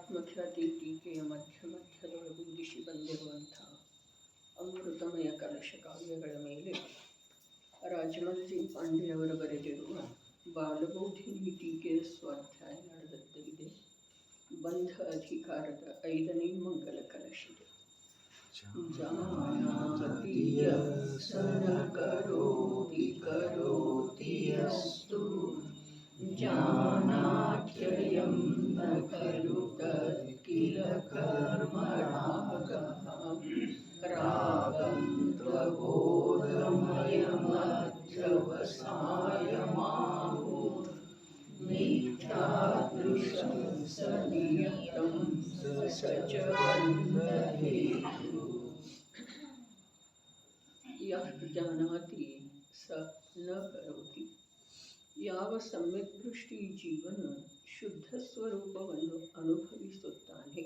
ಆತ್ಮಖ್ಯಾತಿ ಟೀಕೆಯ ಮಧ್ಯದೊಳಗೂಡಿಸಿ ಬಂದಿರುವಂಥ ಅಮೃತಮಯ ಕಲಶ ಕಾವ್ಯಗಳ ಮೇಲೆ ರಾಜಮಂತ್ರಿ ಪಾಂಡೆಯವರು ಬರೆದಿರುವ ಬಾಲಬೋಧಿನಿ ಟೀಕೆಯ ಸ್ವಾಧ್ಯಾಯ ನಡೆದದ್ದಾಗಿದೆ. ಬಂಧ ಅಧಿಕಾರದ 5ನೇ ಮಂಗಲ ಕಲಶಿದೆ. ಜಾನಾತಿ ಯಸ್ಸನ ಕರೋತಿ ಯಸ್ತು ಜಾನಾತ್ಯಯಂ ನ ಖಲು ತತ್ಕಿಲ ಕರ್ಮರಾಗಃ ರಾಗಂ ತ್ವಬೋಧಮಯಮಧ್ಯವಸಾಯಮಾಹು ಮಿಥ್ಯಾದೃಶಂ ಸನಿಯತಂ ಸ ಚ ಬಂಧಹೇತು. ಯಃ ಜಾನಾತಿ ಸ ನ ಕರೋತಿ. ಯಾವ ಸಮ್ಯಕ್ ದೃಷ್ಟಿ ಜೀವನು ಶುದ್ಧ ಸ್ವರೂಪವನ್ನು ಅನುಭವಿಸುತ್ತಾನೆ,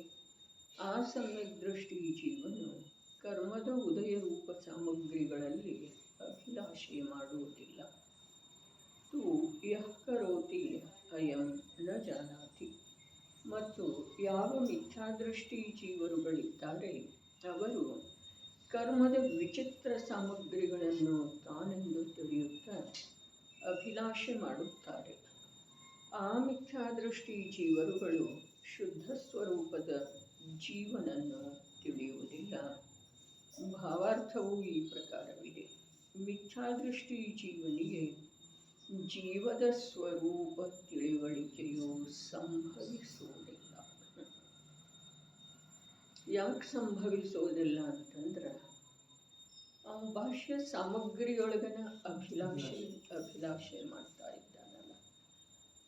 ಆ ಸಮ್ಯಕ್ ದೃಷ್ಟಿ ಜೀವನು ಕರ್ಮದ ಉದಯ ರೂಪ ಸಾಮಗ್ರಿಗಳಲ್ಲಿ ಅಭಿಲಾಷೆ ಮಾಡುವುದಿಲ್ಲ. ತು ಯಃ ಕರೋತಿ ಅಯಂ ನ ಜಾನಾತಿ. ಮತ್ತು ಯಾವ ಮಿಥ್ಯಾದೃಷ್ಟಿ ಜೀವರುಗಳಿದ್ದಾರೆ ಅವರು ಕರ್ಮದ ವಿಚಿತ್ರ ಸಾಮಗ್ರಿಗಳನ್ನು ತಾನೆಂದು ತಿಳಿಯುತ್ತಾ ಅಭಿಲಾಷೆ ಮಾಡುತ್ತಾರೆ. ಆ ಮಿಥ್ಯಾದೃಷ್ಟಿ ಜೀವರುಗಳು ಶುದ್ಧ ಸ್ವರೂಪದ ಜೀವನನ್ನು ತಿಳಿಯುವುದಿಲ್ಲ. ಭಾವಾರ್ಥವು ಈ ಪ್ರಕಾರವಿದೆ. ಮಿಥ್ಯಾದೃಷ್ಟಿ ಜೀವನಿಗೆ ಜೀವದ ಸ್ವರೂಪ ತಿಳಿವಳಿಕೆಯು ಸಂಭವಿಸುವುದಿಲ್ಲ. ಯಾಕೆ ಸಂಭವಿಸುವುದಿಲ್ಲ ಅಂತಂದ್ರೆ ಅವನು ಭಾಷ್ಯ ಸಾಮಗ್ರಿಯೊಳಗನ ಅಭಿಲಾಷೆ ಮಾಡ್ತಾ ಇದ್ದಾನಲ್ಲ.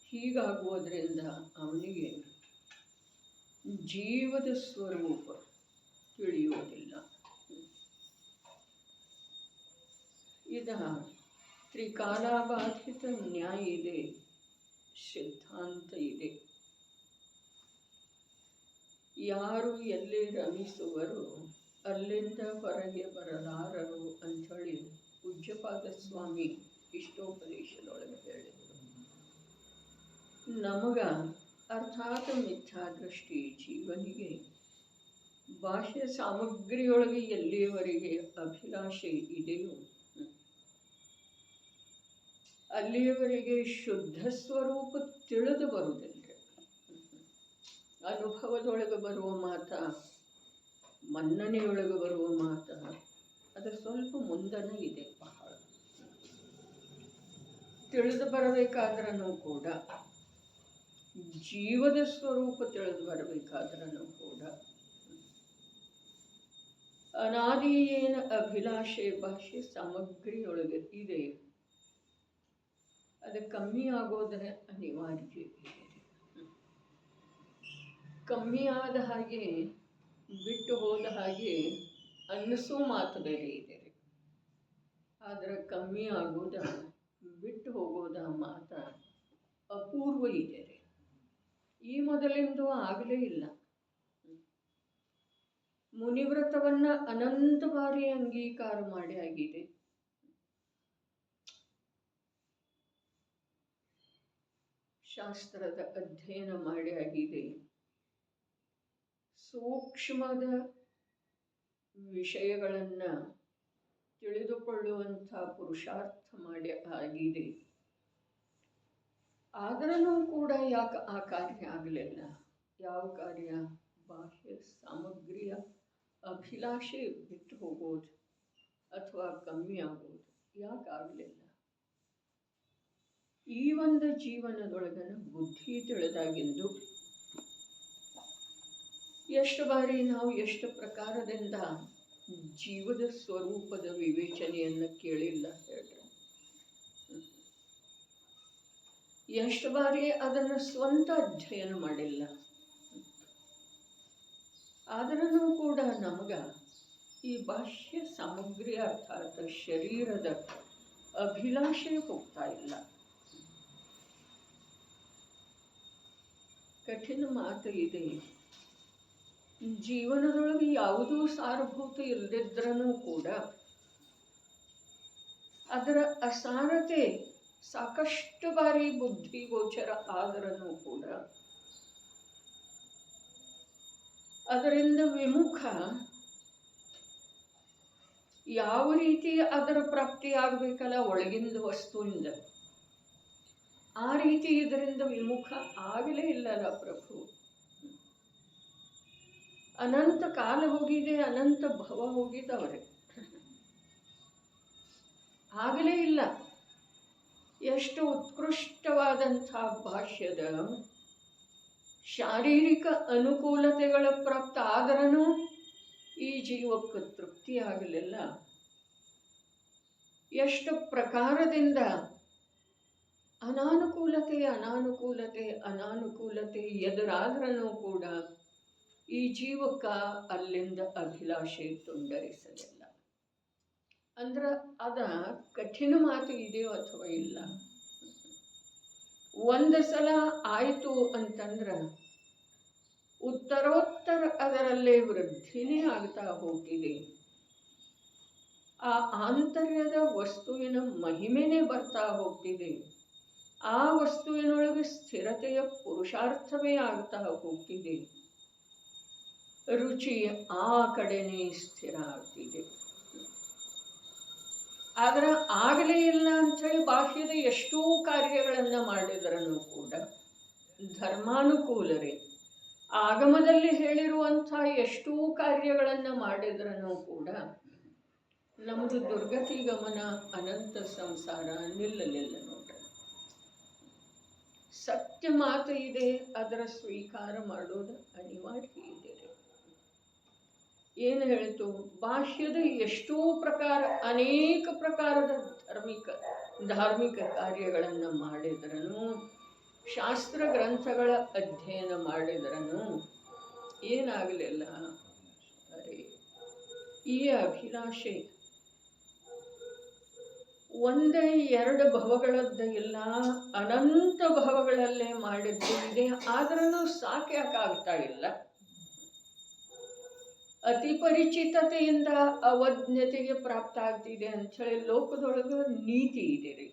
ಹೀಗಾಗುವುದರಿಂದ ಅವನಿಗೆ ಜೀವದ ಸ್ವರೂಪ ತಿಳಿಯುವುದಿಲ್ಲ. ಇದ ತ್ರಿಕಾಲಾಬಾಧಿತ ನ್ಯಾಯ ಇದೆ, ಸಿದ್ಧಾಂತ ಇದೆ. ಯಾರು ಎಲ್ಲಿ ರಮಿಸುವರು ಅಲ್ಲಿಂದ ಹೊರಗೆ ಬರಲಾರರು ಅಂಥೇಳಿ ಪೂಜ್ಯಪಾದ ಸ್ವಾಮಿ ಇಷ್ಟೋಪದೇಶದೊಳಗೆ ಹೇಳಿದರು. ನಮಗ ಅರ್ಥಾತ್ ಮಿಥ್ಯಾದೃಷ್ಟಿ ಜೀವನಿಗೆ ಬಾಹ್ಯ ಸಾಮಗ್ರಿಯೊಳಗೆ ಎಲ್ಲಿಯವರೆಗೆ ಅಭಿಲಾಷೆ ಇದೆಯೋ ಅಲ್ಲಿಯವರೆಗೆ ಶುದ್ಧ ಸ್ವರೂಪ ತಿಳಿದು ಬರುವುದಿಲ್ಲ. ಅನುಭವದೊಳಗೆ ಬರುವ ಮಾತ, ಮನ್ನಣೆಯೊಳಗೆ ಬರುವ ಮಾತ ಅದು ಸ್ವಲ್ಪ ಮುಂದನೇ ಇದೆ. ಬಹಳ ತಿಳಿದು ಬರಬೇಕಾದ್ರೂ ಕೂಡ, ಜೀವದ ಸ್ವರೂಪ ತಿಳಿದು ಬರಬೇಕಾದ್ರೂ ಕೂಡ ಅನಾದಿ ಏನು ಅಭಿಲಾಷೆ ಭಾಷೆ ಸಾಮಗ್ರಿಯೊಳಗೆ ಇದೆ ಅದು ಕಮ್ಮಿ ಆಗೋದ್ರೆ ಅನಿವಾರ್ಯ ಇದೆ. ಕಮ್ಮಿ ಆದ ಹಾಗೆ ಬಿಟ್ಟು ಹೋದ ಹಾಗೆ ಅನ್ನಿಸೋ ಮಾತು ಬೇರೆ ಇದೆ. ಆದರೆ ಕಮ್ಮಿ ಆಗೋದ ಬಿಟ್ಟು ಹೋಗೋದ ಮಾತ ಅಪೂರ್ವ ಇದೆ. ಈ ಮೊದಲಿಂದು ಆಗಲೇ ಇಲ್ಲ. ಮುನಿವ್ರತವನ್ನ ಅನಂತ ಬಾರಿ ಅಂಗೀಕಾರ ಮಾಡಿ ಆಗಿದೆ. ಶಾಸ್ತ್ರದ ಅಧ್ಯಯನ ಮಾಡಿ ಆಗಿದೆ. ಸೂಕ್ಷ್ಮದ ವಿಷಯಗಳನ್ನು ತಿಳಿದುಕೊಳ್ಳುವಂಥ ಪುರುಷಾರ್ಥ ಮಾಡಿ ಆಗಿದೆ. ಆದರೂ ಕೂಡ ಯಾಕೆ ಆ ಕಾರ್ಯ ಆಗಲಿಲ್ಲ? ಯಾವ ಕಾರ್ಯ? ಬಾಹ್ಯ ಸಾಮಗ್ರಿಯ ಅಭಿಲಾಷೆ ಬಿಟ್ಟು ಹೋಗೋದು ಅಥವಾ ಕಮ್ಮಿ ಆಗೋದು ಯಾಕೆ ಆಗಲಿಲ್ಲ? ಈ ಒಂದು ಜೀವನದೊಳಗನ ಬುದ್ಧಿ ತಿಳಿದಾಗಿಂದು ಎಷ್ಟು ಬಾರಿ ನಾವು ಎಷ್ಟು ಪ್ರಕಾರದಿಂದ ಜೀವದ ಸ್ವರೂಪದ ವಿವೇಚನೆಯನ್ನು ಕೇಳಿಲ್ಲ ಹೇಳ್ರಿ. ಎಷ್ಟು ಬಾರಿ ಅದನ್ನು ಸ್ವಂತ ಅಧ್ಯಯನ ಮಾಡಿಲ್ಲ. ಆದರೂ ಕೂಡ ನಮಗ ಈ ಬಾಹ್ಯ ಸಾಮಗ್ರಿ ಅರ್ಥಾತ್ ಶರೀರದ ಅಭಿಲಾಷೆ ಹೋಗ್ತಾ ಇಲ್ಲ. ಕಠಿಣ ಮಾತು ಇದೆ. ಜೀವನದೊಳಗೆ ಯಾವುದೂ ಸಾರಭೂತ ಇಲ್ಲದಿದ್ರೂ ಕೂಡ ಅದರ ಅಸಾರತೆ ಸಾಕಷ್ಟು ಬಾರಿ ಬುದ್ಧಿ ಗೋಚರ ಆದರೂ ಕೂಡ ಅದರಿಂದ ವಿಮುಖ ಯಾವ ರೀತಿ ಅದರ ಪ್ರಾಪ್ತಿ ಆಗಬೇಕಲ್ಲ ಒಳಗಿಂದ ವಸ್ತುವಿಂದ, ಆ ರೀತಿ ಇದರಿಂದ ವಿಮುಖ ಆಗಲೇ ಇಲ್ಲಲ್ಲ ಪ್ರಭು. ಅನಂತ ಕಾಲ ಹೋಗಿದೆ, ಅನಂತ ಭವ ಹೋಗಿದ್ದವ್ರೆ, ಆಗಲೇ ಇಲ್ಲ. ಎಷ್ಟು ಉತ್ಕೃಷ್ಟವಾದಂಥ ಭಾಷ್ಯದ ಶಾರೀರಿಕ ಅನುಕೂಲತೆಗಳ ಪ್ರಾಪ್ತ ಆದ್ರೂ ಈ ಜೀವಕ್ಕೆ ತೃಪ್ತಿ ಆಗಲಿಲ್ಲ. ಎಷ್ಟು ಪ್ರಕಾರದಿಂದ ಅನಾನುಕೂಲತೆ ಅನಾನುಕೂಲತೆ ಅನಾನುಕೂಲತೆ ಎದುರಾದ್ರೂ ಕೂಡ ಈ ಜೀವಕ್ಕ ಅಲ್ಲಿಂದ ಅಭಿಲಾಷೆ ತುಂಡರಿಸಲಿಲ್ಲ. ಅಂದ್ರೆ ಅದ ಕಠಿಣ ಮಾತು ಇದೆಯೋ ಅಥವಾ ಇಲ್ಲ. ಒಂದು ಸಲ ಆಯಿತು ಅಂತಂದ್ರೆ ಉತ್ತರೋತ್ತರ ಅದರಲ್ಲೇ ವೃದ್ಧಿನೇ ಆಗ್ತಾ ಹೋಗಿದೆ. ಆ ಆಂತರ್ಯದ ವಸ್ತುವಿನ ಮಹಿಮೆನೇ ಬರ್ತಾ ಹೋಗ್ತಿದೆ. ಆ ವಸ್ತುವಿನೊಳಗೆ ಸ್ಥಿರತೆಯ ಪುರುಷಾರ್ಥವೇ ಆಗ್ತಾ ಹೋಗ್ತಿದೆ. ರುಚಿ ಆ ಕಡೆನೇ ಸ್ಥಿರ ಆಗ್ತಿದೆ. ಆದ್ರೆ ಆಗಲೇ ಇಲ್ಲ ಅಂಥೇಳಿ ಬಾಹ್ಯದ ಎಷ್ಟೋ ಕಾರ್ಯಗಳನ್ನು ಮಾಡಿದ್ರೂ ಕೂಡ ಧರ್ಮಾನುಕೂಲರೇ ಆಗಮದಲ್ಲಿ ಹೇಳಿರುವಂಥ ಎಷ್ಟೋ ಕಾರ್ಯಗಳನ್ನು ಮಾಡಿದ್ರೂ ಕೂಡ ನಮ್ಮದು ದುರ್ಗತಿ ಗಮನ ಅನಂತ ಸಂಸಾರ ನಿಲ್ಲಲಿಲ್ಲ ನೋಡ್ರಿ. ಸತ್ಯ ಮಾತು ಇದೆ, ಅದರ ಸ್ವೀಕಾರ ಮಾಡೋದು ಅನಿವಾರ್ಯ ಇದೆ. ಏನು ಹೇಳಿತು, ಬಾಹ್ಯದ ಎಷ್ಟೋ ಪ್ರಕಾರ ಅನೇಕ ಪ್ರಕಾರದ ಧಾರ್ಮಿಕ ಕಾರ್ಯಗಳನ್ನು ಮಾಡಿದ್ರೂ, ಶಾಸ್ತ್ರ ಗ್ರಂಥಗಳ ಅಧ್ಯಯನ ಮಾಡಿದ್ರೂ ಏನಾಗಲಿಲ್ಲ. ಅರೆ, ಈ ಅಭಿಲಾಷೆ ಒಂದೇ ಎರಡು ಭವಗಳದ್ದ ಇಲ್ಲ, ಅನಂತ ಭವಗಳಲ್ಲೇ ಮಾಡಿದ್ದು ಇದೆ. ಆದ್ರೂ ಸಾಕ್ಯಾಕಾಗ್ತಾ ಇಲ್ಲ. ಅತಿ ಪರಿಚಿತತೆಯಿಂದ ಅವಜ್ಞತೆಗೆ ಪ್ರಾಪ್ತ ಆಗ್ತಿದೆ ಅಂಥೇಳಿ ಲೋಕದೊಳಗೆ ನೀತಿ ಇದೆ ರೀ.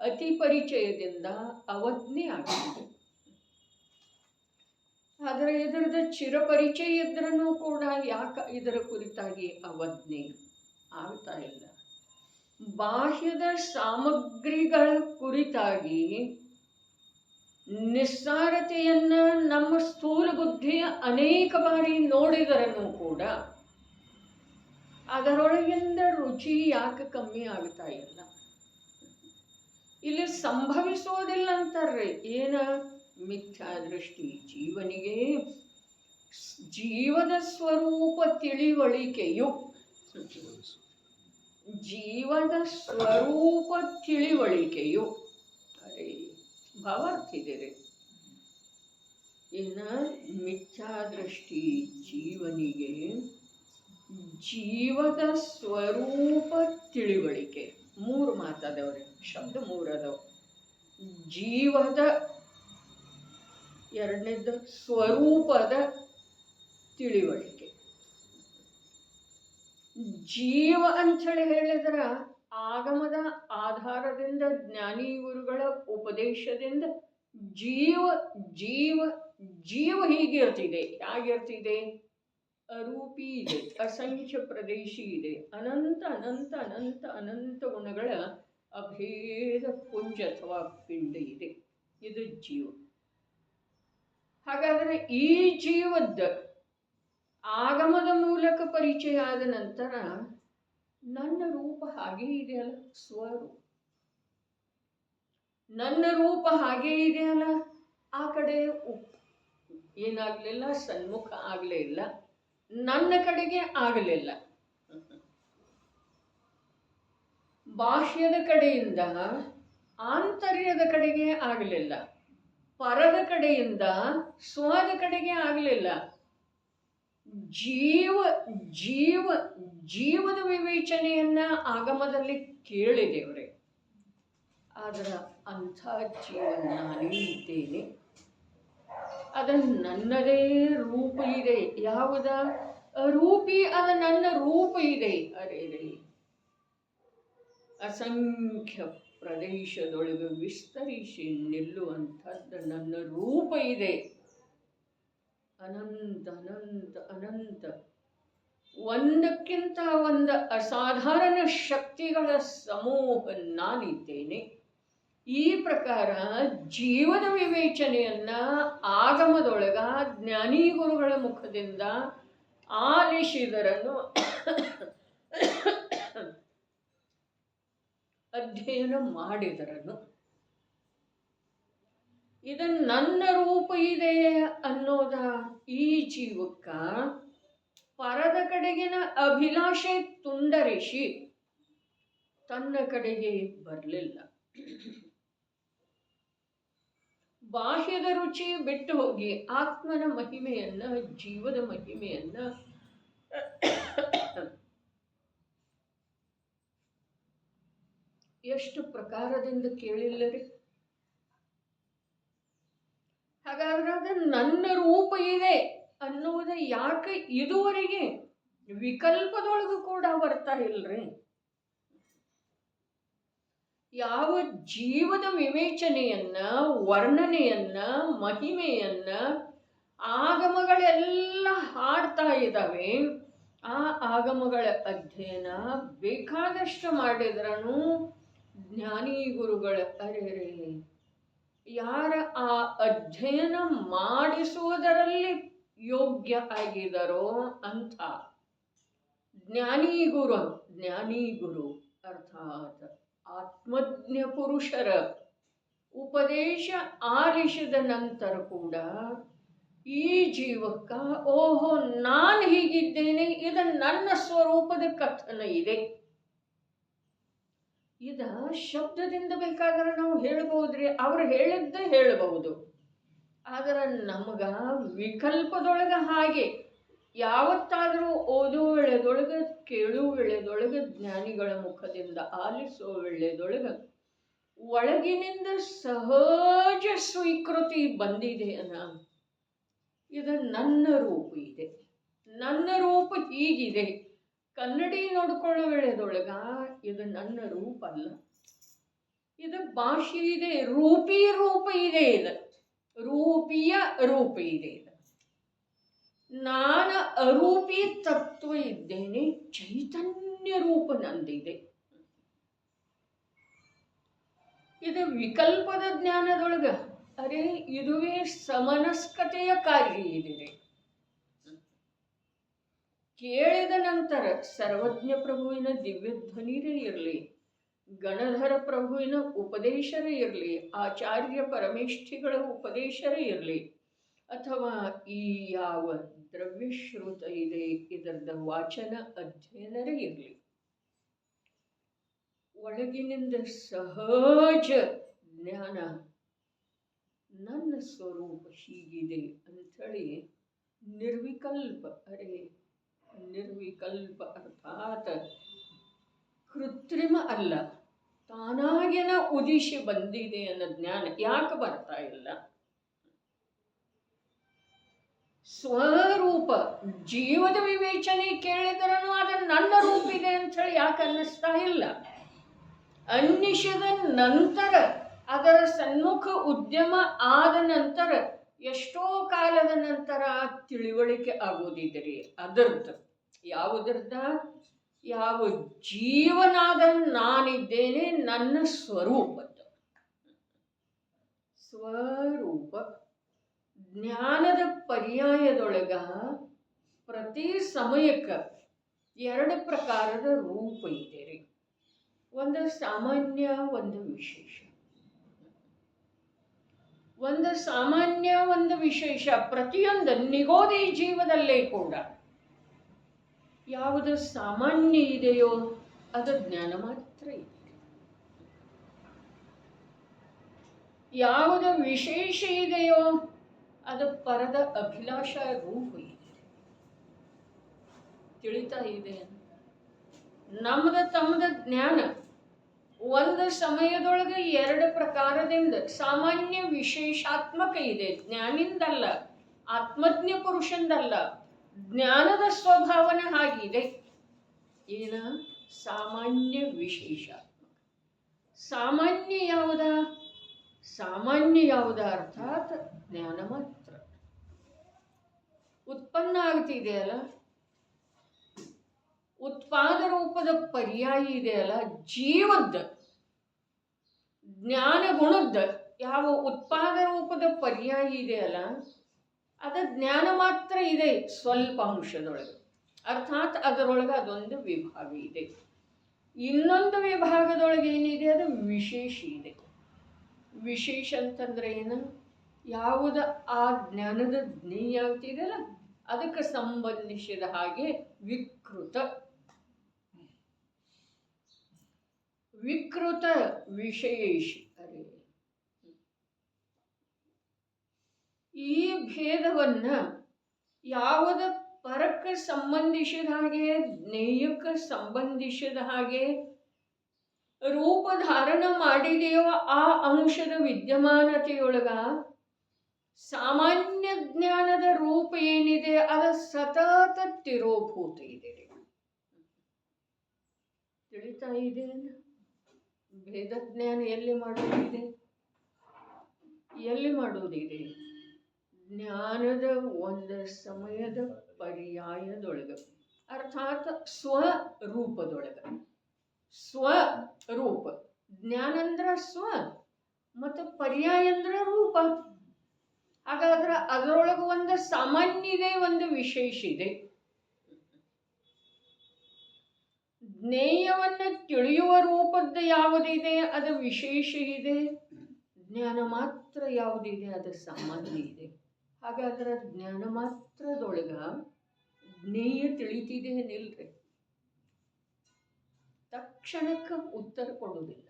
ಅತಿ ಪರಿಚಯದಿಂದ ಅವಜ್ಞೆ ಆಗ್ತಿದೆ. ಆದರೆ ಇದರದ ಚಿರಪರಿಚಯ ಇದ್ರೂ ಕೂಡ ಯಾಕೆ ಇದರ ಕುರಿತಾಗಿ ಅವಜ್ಞೆ ಆಗ್ತಾ ಇಲ್ಲ. ಬಾಹ್ಯದ ಸಾಮಗ್ರಿಗಳ ಕುರಿತಾಗಿ ನಿಸ್ಸಾರತೆಯನ್ನ ನಮ್ಮ ಸ್ಥೂಲ ಬುದ್ಧಿಯ ಅನೇಕ ಬಾರಿ ನೋಡಿದರನ್ನು ಕೂಡ ಅದರೊಳಗಿಂದ ರುಚಿ ಯಾಕೆ ಕಮ್ಮಿ ಆಗ್ತಾ ಇಲ್ಲ. ಇಲ್ಲಿ ಸಂಭವಿಸೋದಿಲ್ಲ ಅಂತಾರ್ರಿ. ಏನ ಮಿಥ್ಯಾ ದೃಷ್ಟಿ. ಜೀವನಿಗೆ ಜೀವದ ಸ್ವರೂಪ ತಿಳಿವಳಿಕೆಯು ಅರೆ ಭಾವಾರ್ಥಿದೆ. ಇನ್ನು ಮಿಥ್ಯಾದೃಷ್ಟಿ ಜೀವನಿಗೆ ಜೀವದ ಸ್ವರೂಪ ತಿಳಿವಳಿಕೆ. ಮೂರು ಮಾತಾದವ್ರೆ, ಶಬ್ದ ಮೂರದವು. ಜೀವದ, ಎರಡನೇದ್ದು ಸ್ವರೂಪದ ತಿಳಿವಳಿಕೆ. ಜೀವ ಅಂಥೇಳಿ ಹೇಳಿದ್ರ ಆಗಮದ ಆಧಾರದಿಂದ ಜ್ಞಾನಿ ಗುರುಗಳ ಉಪದೇಶದಿಂದ ಜೀವ ಜೀವ ಜೀವ ಹೀಗಿರ್ತಿದೆ. ಹೇಗಿರ್ತಿದೆ? ಅರೂಪಿ ಇದೆ, ಅಸಂಖ್ಯ ಪ್ರದೇಶಿ ಇದೆ, ಅನಂತ ಅನಂತ ಅನಂತ ಅನಂತ ಗುಣಗಳ ಅಭೇದ ಪುಂಜ ಅಥವಾ ಪಿಂಡ ಇದೆ. ಇದು ಜೀವ. ಹಾಗಾದರೆ ಈ ಜೀವದ ಆಗಮದ ಮೂಲಕ ಪರಿಚಯ ಆದ ನಂತರ ನನ್ನ ರೂಪ ಹಾಗೇ ಇದೆಯಲ್ಲ, ಸ್ವರೂಪ ನನ್ನ ರೂಪ ಹಾಗೇ ಇದೆಯಲ್ಲ. ಆ ಕಡೆ ಏನಾಗಲಿಲ್ಲ, ಸನ್ಮುಖ ಆಗಲೇ ಇಲ್ಲ, ನನ್ನ ಕಡೆಗೆ ಆಗಲಿಲ್ಲ. ಬಾಹ್ಯದ ಕಡೆಯಿಂದ ಆಂತರ್ಯದ ಕಡೆಗೆ ಆಗಲಿಲ್ಲ, ಪರದ ಕಡೆಯಿಂದ ಸ್ವದ ಕಡೆಗೆ ಆಗಲಿಲ್ಲ. ಜೀವ ಜೀವ ಜೀವದ ವಿವೇಚನೆಯನ್ನ ಆಗಮದಲ್ಲಿ ಕೇಳಿದೇವ್ರೆ. ಆದ್ರೆ ಅಂಥ ಜೀವ ನಾನೇ ಇದ್ದೇನೆ. ಅದ ನನ್ನದೇ ರೂಪ ಇದೆ. ಯಾವುದ ರೂಪಿ? ಅದ ನನ್ನ ರೂಪ ಇದೆ. ಅರೆ ಅಸಂಖ್ಯ ಪ್ರದೇಶದೊಳಗೆ ವಿಸ್ತರಿಸಿ ನಿಲ್ಲುವಂಥದ್ದು ನನ್ನ ರೂಪ ಇದೆ ಅನಂತ ಅನಂತ ಅನಂತ ಒಂದಕ್ಕಿಂತ ಒಂದು ಅಸಾಧಾರಣ ಶಕ್ತಿಗಳ ಸಮೂಹ ನಾನಿದ್ದೇನೆ. ಈ ಪ್ರಕಾರ ಜೀವದ ವಿವೇಚನೆಯನ್ನ ಆಗಮದೊಳಗ ಜ್ಞಾನಿ ಗುರುಗಳ ಮುಖದಿಂದ ಆಲಿಸಿದರನ್ನು ಅಧ್ಯಯನ ಮಾಡಿದರನು ಇದು ನನ್ನ ರೂಪ ಇದೆ ಅನ್ನೋದ ಈ ಜೀವಕ್ಕ ಪರದ ಕಡೆಗಿನ ಅಭಿಲಾಷೆ ತುಂಡರಿಸಿ ತನ್ನ ಕಡೆಗೆ ಬರಲಿಲ್ಲ. ಬಾಹ್ಯದ ರುಚಿ ಬಿಟ್ಟು ಹೋಗಿ ಆತ್ಮನ ಮಹಿಮೆಯನ್ನ, ಜೀವದ ಮಹಿಮೆಯನ್ನ ಎಷ್ಟು ಪ್ರಕಾರದಿಂದ ಕೇಳಿಲ್ಲರಿ. ಹಾಗಾದ್ರೆ ಅದು ನನ್ನ ರೂಪ ಇದೆ ಅನ್ನೋದು ಯಾಕೆ ಇದುವರೆಗೆ ವಿಕಲ್ಪದೊಳಗೂ ಕೂಡ ಬರ್ತಾ ಇಲ್ರಿ? ಯಾವ ಜೀವದ ವಿವೇಚನೆಯನ್ನ, ವರ್ಣನೆಯನ್ನ, ಮಹಿಮೆಯನ್ನ ಆಗಮಗಳೆಲ್ಲ ಹಾಡ್ತಾ ಇದ್ದಾವೆ. ಆ ಆಗಮಗಳ ಅಧ್ಯಯನ ಬೇಕಾದಷ್ಟು ಮಾಡಿದ್ರೂ ಜ್ಞಾನಿ ಗುರುಗಳ ಅರೆರೆ ಯಾರ ಆ ಅಧ್ಯಯನ ಮಾಡಿಸುವುದರಲ್ಲಿ ಯೋಗ್ಯ ಆಗಿದರೋ ಅಂಥ ಜ್ಞಾನಿ ಗುರು ಅರ್ಥಾತ್ ಆತ್ಮಜ್ಞ ಪುರುಷರ ಉಪದೇಶ ಆಲಿಸಿದ ನಂತರ ಕೂಡ ಈ ಜೀವಕ್ಕ ಓಹೋ ನಾನು ಹೀಗಿದ್ದೇನೆ, ಇದು ನನ್ನ ಸ್ವರೂಪದ ಕಥನ ಇದೆ. ಇದ ಶಬ್ದದಿಂದ ಬೇಕಾದ್ರೆ ನಾವು ಹೇಳ್ಬಹುದ್ರಿ, ಅವ್ರು ಹೇಳಿದ್ದ ಹೇಳಬಹುದು. ಆದ್ರೆ ನಮಗ ವಿಕಲ್ಪದೊಳಗ ಹಾಗೆ ಯಾವತ್ತಾದರೂ ಓದೋ ವೇಳೆದೊಳಗ, ಕೇಳೋ ವೇಳೆದೊಳಗ, ಜ್ಞಾನಿಗಳ ಮುಖದಿಂದ ಆಲಿಸೋ ವೇಳೆದೊಳಗ ಒಳಗಿನಿಂದ ಸಹಜ ಸ್ವೀಕೃತಿ ಬಂದಿದೆ ಅನ್ನ ಇದು ನನ್ನ ರೂಪ ಇದೆ, ನನ್ನ ರೂಪ ಹೀಗಿದೆ. ಕನ್ನಡಿ ನೋಡ್ಕೊಳ್ಳೋ ವೇಳೆದೊಳಗ ಇದು ನನ್ನ ರೂಪ ಅಲ್ಲ, ಇದು ಭಾಷೆ ಇದೆ, ರೂಪ ಇದೆ, ಇದು ರೂಪಿಯ ರೂಪ ಇದೆ. ನಾನು ಅರೂಪಿ ತತ್ವ ಇದ್ದೇನೆ, ಚೈತನ್ಯ ರೂಪ ನಂದಿದೆ. ಇದು ವಿಕಲ್ಪದ ಜ್ಞಾನದೊಳಗ ಅರೆ ಇದುವೇ ಸಮನಸ್ಕತೆಯ ಕಾರ್ಯ ಇದೆ. ಕೇಳಿದ ನಂತರ ಸರ್ವಜ್ಞ ಪ್ರಭುವಿನ ದಿವ್ಯ ಧ್ವನಿರೇ ಇರಲಿ, ಗಣಧರ ಪ್ರಭುವಿನ ಉಪದೇಶರೇ ಇರಲಿ, ಆಚಾರ್ಯ ಪರಮೇಷ್ಠಿಗಳ ಉಪದೇಶರೇ ಇರಲಿ, ಅಥವಾ ಈ ಯಾವ ದ್ರವ್ಯಶ್ರುತ ಇದೆ ಇದರದ ವಾಚನ ಅಧ್ಯಯನರೇ ಇರಲಿ, ಒಳಗಿನಿಂದ ಸಹಜ ಜ್ಞಾನ ನನ್ನ ಸ್ವರೂಪ ಹೀಗಿದೆ ಅಂಥೇಳಿ ನಿರ್ವಿಕಲ್ಪ, ಅರೆ ನಿರ್ವಿಕಲ್ಪ ಅರ್ಥಾತ್ ಕೃತ್ರಿಮ ಅಲ್ಲ, ತಾನಾಗಿನ ಉದಿಸಿ ಬಂದಿದೆ ಅನ್ನೋ ಜ್ಞಾನ ಯಾಕೆ ಬರ್ತಾ ಇಲ್ಲ? ಸ್ವರೂಪ ಜೀವದ ವಿವೇಚನೆ ಕೇಳಿದ್ರೂ ಅದು ನನ್ನ ರೂಪ ಇದೆ ಅಂಥೇಳಿ ಯಾಕೆ ಅನ್ನಿಸ್ತಾ ಇಲ್ಲ? ಅನ್ನಿಸಿದ ನಂತರ ಅದರ ಸನ್ಮುಖ ಉದ್ಯಮ ಆದ ನಂತರ ಎಷ್ಟೋ ಕಾಲದ ನಂತರ ತಿಳಿವಳಿಕೆ ಆಗೋದಿದ್ರಿ ಅದರದ್ದು. ಯಾವುದರದ? ಯಾವ ಜೀವನಾದ ನಾನಿದ್ದೇನೆ ನನ್ನ ಸ್ವರೂಪದ್ದು. ಸ್ವರೂಪ ಜ್ಞಾನದ ಪರ್ಯಾಯದೊಳಗ ಪ್ರತಿ ಸಮಯಕ್ಕೆ ಎರಡು ಪ್ರಕಾರದ ರೂಪ ಇದೆ ರೀ. ಒಂದು ಸಾಮಾನ್ಯ, ಒಂದು ವಿಶೇಷ. ಒಂದು ಸಾಮಾನ್ಯ, ಒಂದು ವಿಶೇಷ. ಪ್ರತಿಯೊಂದು ನಿಗೋದಿ ಜೀವದಲ್ಲೇ ಕೂಡ ಯಾವುದು ಸಾಮಾನ್ಯ ಇದೆಯೋ ಅದು ಜ್ಞಾನ ಮಾತ್ರ ಇದೆ, ಯಾವುದು ವಿಶೇಷ ಇದೆಯೋ ಅದು ಪರದ ಅಭಿಲಾಷ ರೂಪ ಇದೆ. ತಿಳಿತಾ ಇದೆ? ನಮ್ಮದ ತಮ್ಮದ ಜ್ಞಾನ ಒಂದು ಸಮಯದೊಳಗೆ ಎರಡು ಪ್ರಕಾರದಿಂದ ಸಾಮಾನ್ಯ ವಿಶೇಷಾತ್ಮಕ ಇದೆ. ಜ್ಞಾನಿಂದಲ್ಲ, ಆತ್ಮಜ್ಞ ಪುರುಷಂದಲ್ಲ, ಜ್ಞಾನದ ಸ್ವಭಾವನ ಹಾಗಿದೆ. ಏನ? ಸಾಮಾನ್ಯ ವಿಶೇಷಾತ್ಮಕ. ಸಾಮಾನ್ಯ ಯಾವುದ? ಸಾಮಾನ್ಯ ಯಾವುದ ಅರ್ಥಾತ್ ಜ್ಞಾನ ಮಾತ್ರ. ಉತ್ಪನ್ನ ಆಗ್ತಿದೆಯಲ್ಲ, ಉತ್ಪಾದ ರೂಪದ ಪರ್ಯಾಯ ಇದೆಯಲ್ಲ, ಜೀವದ ಜ್ಞಾನ ಗುಣದ ಯಾವ ಉತ್ಪಾದ ರೂಪದ ಪರ್ಯಾಯ ಇದೆಯಲ್ಲ, ಅದ ಜ್ಞಾನ ಮಾತ್ರ ಇದೆ ಸ್ವಲ್ಪ ಅಂಶದೊಳಗೆ. ಅರ್ಥಾತ್ ಅದರೊಳಗೆ ಅದೊಂದು ವಿಭಾಗ ಇದೆ. ಇನ್ನೊಂದು ವಿಭಾಗದೊಳಗೆ ಏನಿದೆ, ಅದು ವಿಶೇಷ ಇದೆ. ವಿಶೇಷ ಅಂತಂದ್ರೆ ಏನು? ಯಾವುದ ಆ ಜ್ಞಾನದ ಜ್ಞೇಯ ಆಗ್ತಿದೆಯಲ್ಲ, ಅದಕ್ಕೆ ಸಂಬಂಧಿಸಿದ ಹಾಗೆ ವಿಕೃತ. ವಿಕೃತ ವಿಶೇಷ. ಅರೆ, ಈ ಭೇದವನ್ನ ಯಾವುದ ಪರಕ್ಕೆ ಸಂಬಂಧಿಸಿದ ಹಾಗೆ, ಜ್ಞೇಯಕ್ಕೆ ಸಂಬಂಧಿಸಿದ ಹಾಗೆ ರೂಪ ಧಾರಣ ಮಾಡಿದೆಯೋ ಆ ಅಂಶದ ವಿದ್ಯಮಾನತೆಯೊಳಗ ಸಾಮಾನ್ಯ ಜ್ಞಾನದ ರೂಪ ಏನಿದೆ ಅದು ಸತತ ತಿರೋಭೂತ ಇದೆ. ತಿಳಿತಾ ಇದೆ? ಭೇದ ಜ್ಞಾನ ಎಲ್ಲಿ ಮಾಡುವುದಿದೆ? ಎಲ್ಲಿ ಮಾಡುವುದಿದೆ? ಜ್ಞಾನದ ಒಂದು ಸಮಯದ ಪರ್ಯಾಯದೊಳಗ, ಅರ್ಥಾತ್ ಸ್ವರೂಪದೊಳಗ. ಸ್ವರೂಪ ಜ್ಞಾನ ಅಂದ್ರ ಸ್ವ ಮತ್ತು ಪರ್ಯಾಯ ಅಂದ್ರ ರೂಪ. ಹಾಗಾದ್ರೆ ಅದರೊಳಗೆ ಒಂದು ಸಾಮಾನ್ಯ ಇದೆ, ಒಂದು ವಿಶೇಷ ಇದೆ. ಜ್ಞೇಯವನ್ನು ತಿಳಿಯುವ ರೂಪದ ಯಾವುದಿದೆ ಅದು ವಿಶೇಷ ಇದೆ, ಜ್ಞಾನ ಮಾತ್ರ ಯಾವುದಿದೆ ಅದು ಸಾಮಾನ್ಯ ಇದೆ. ಹಾಗಾದ್ರೆ ಜ್ಞಾನ ಮಾತ್ರದೊಳಗ ಜ್ಞೇಯ ತಿಳಿತಿದೆ ನಿಲ್ರಿ, ತಕ್ಷಣಕ್ಕೆ ಉತ್ತರ ಕೊಡುವುದಿಲ್ಲ.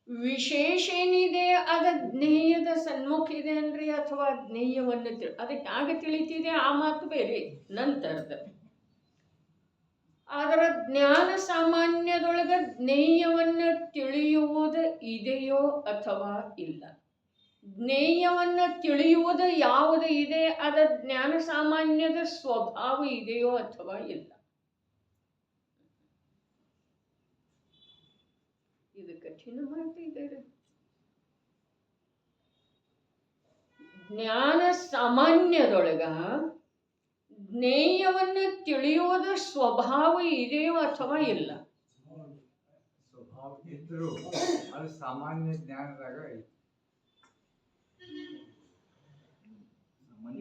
ವಿಶೇಷ ಏನಿದೆ ಅದ ಜ್ಞೇಯದ ಸನ್ಮುಖ ಇದೆ ಅನ್ರಿ, ಅಥವಾ ಜ್ಞೇಯವನ್ನು ಅದಕ್ಕೆ ಹೇಗೆ ತಿಳಿತಿದೆ ಆ ಮಾತು ಬೇರೆ ನಂತರದ. ಆದರೆ ಜ್ಞಾನ ಸಾಮಾನ್ಯದೊಳಗ ಜ್ಞೇಯವನ್ನು ತಿಳಿಯುವುದು ಇದೆಯೋ ಅಥವಾ ಇಲ್ಲ. ಜ್ಞೇಯವನ್ನು ತಿಳಿಯುವುದು ಯಾವುದು ಇದೆ ಅದ ಜ್ಞಾನ ಸಾಮಾನ್ಯದ ಸ್ವಭಾವ ಇದೆಯೋ ಅಥವಾ ಇಲ್ಲ. ಇದು ಕಠಿಣ ಮಾತಿದ್ದಾರೆ. ಜ್ಞಾನ ಸಾಮಾನ್ಯದೊಳಗ ಜ್ಞೇಯವನ್ನು ತಿಳಿಯುವುದ ಸ್ವಭಾವ ಇದೆಯೋ ಅಥವಾ ಇಲ್ಲ. ಸ್ವಭಾವ ಇದ್ರೂ ಅದು ಸಾಮಾನ್ಯ ಜ್ಞಾನದಾಗ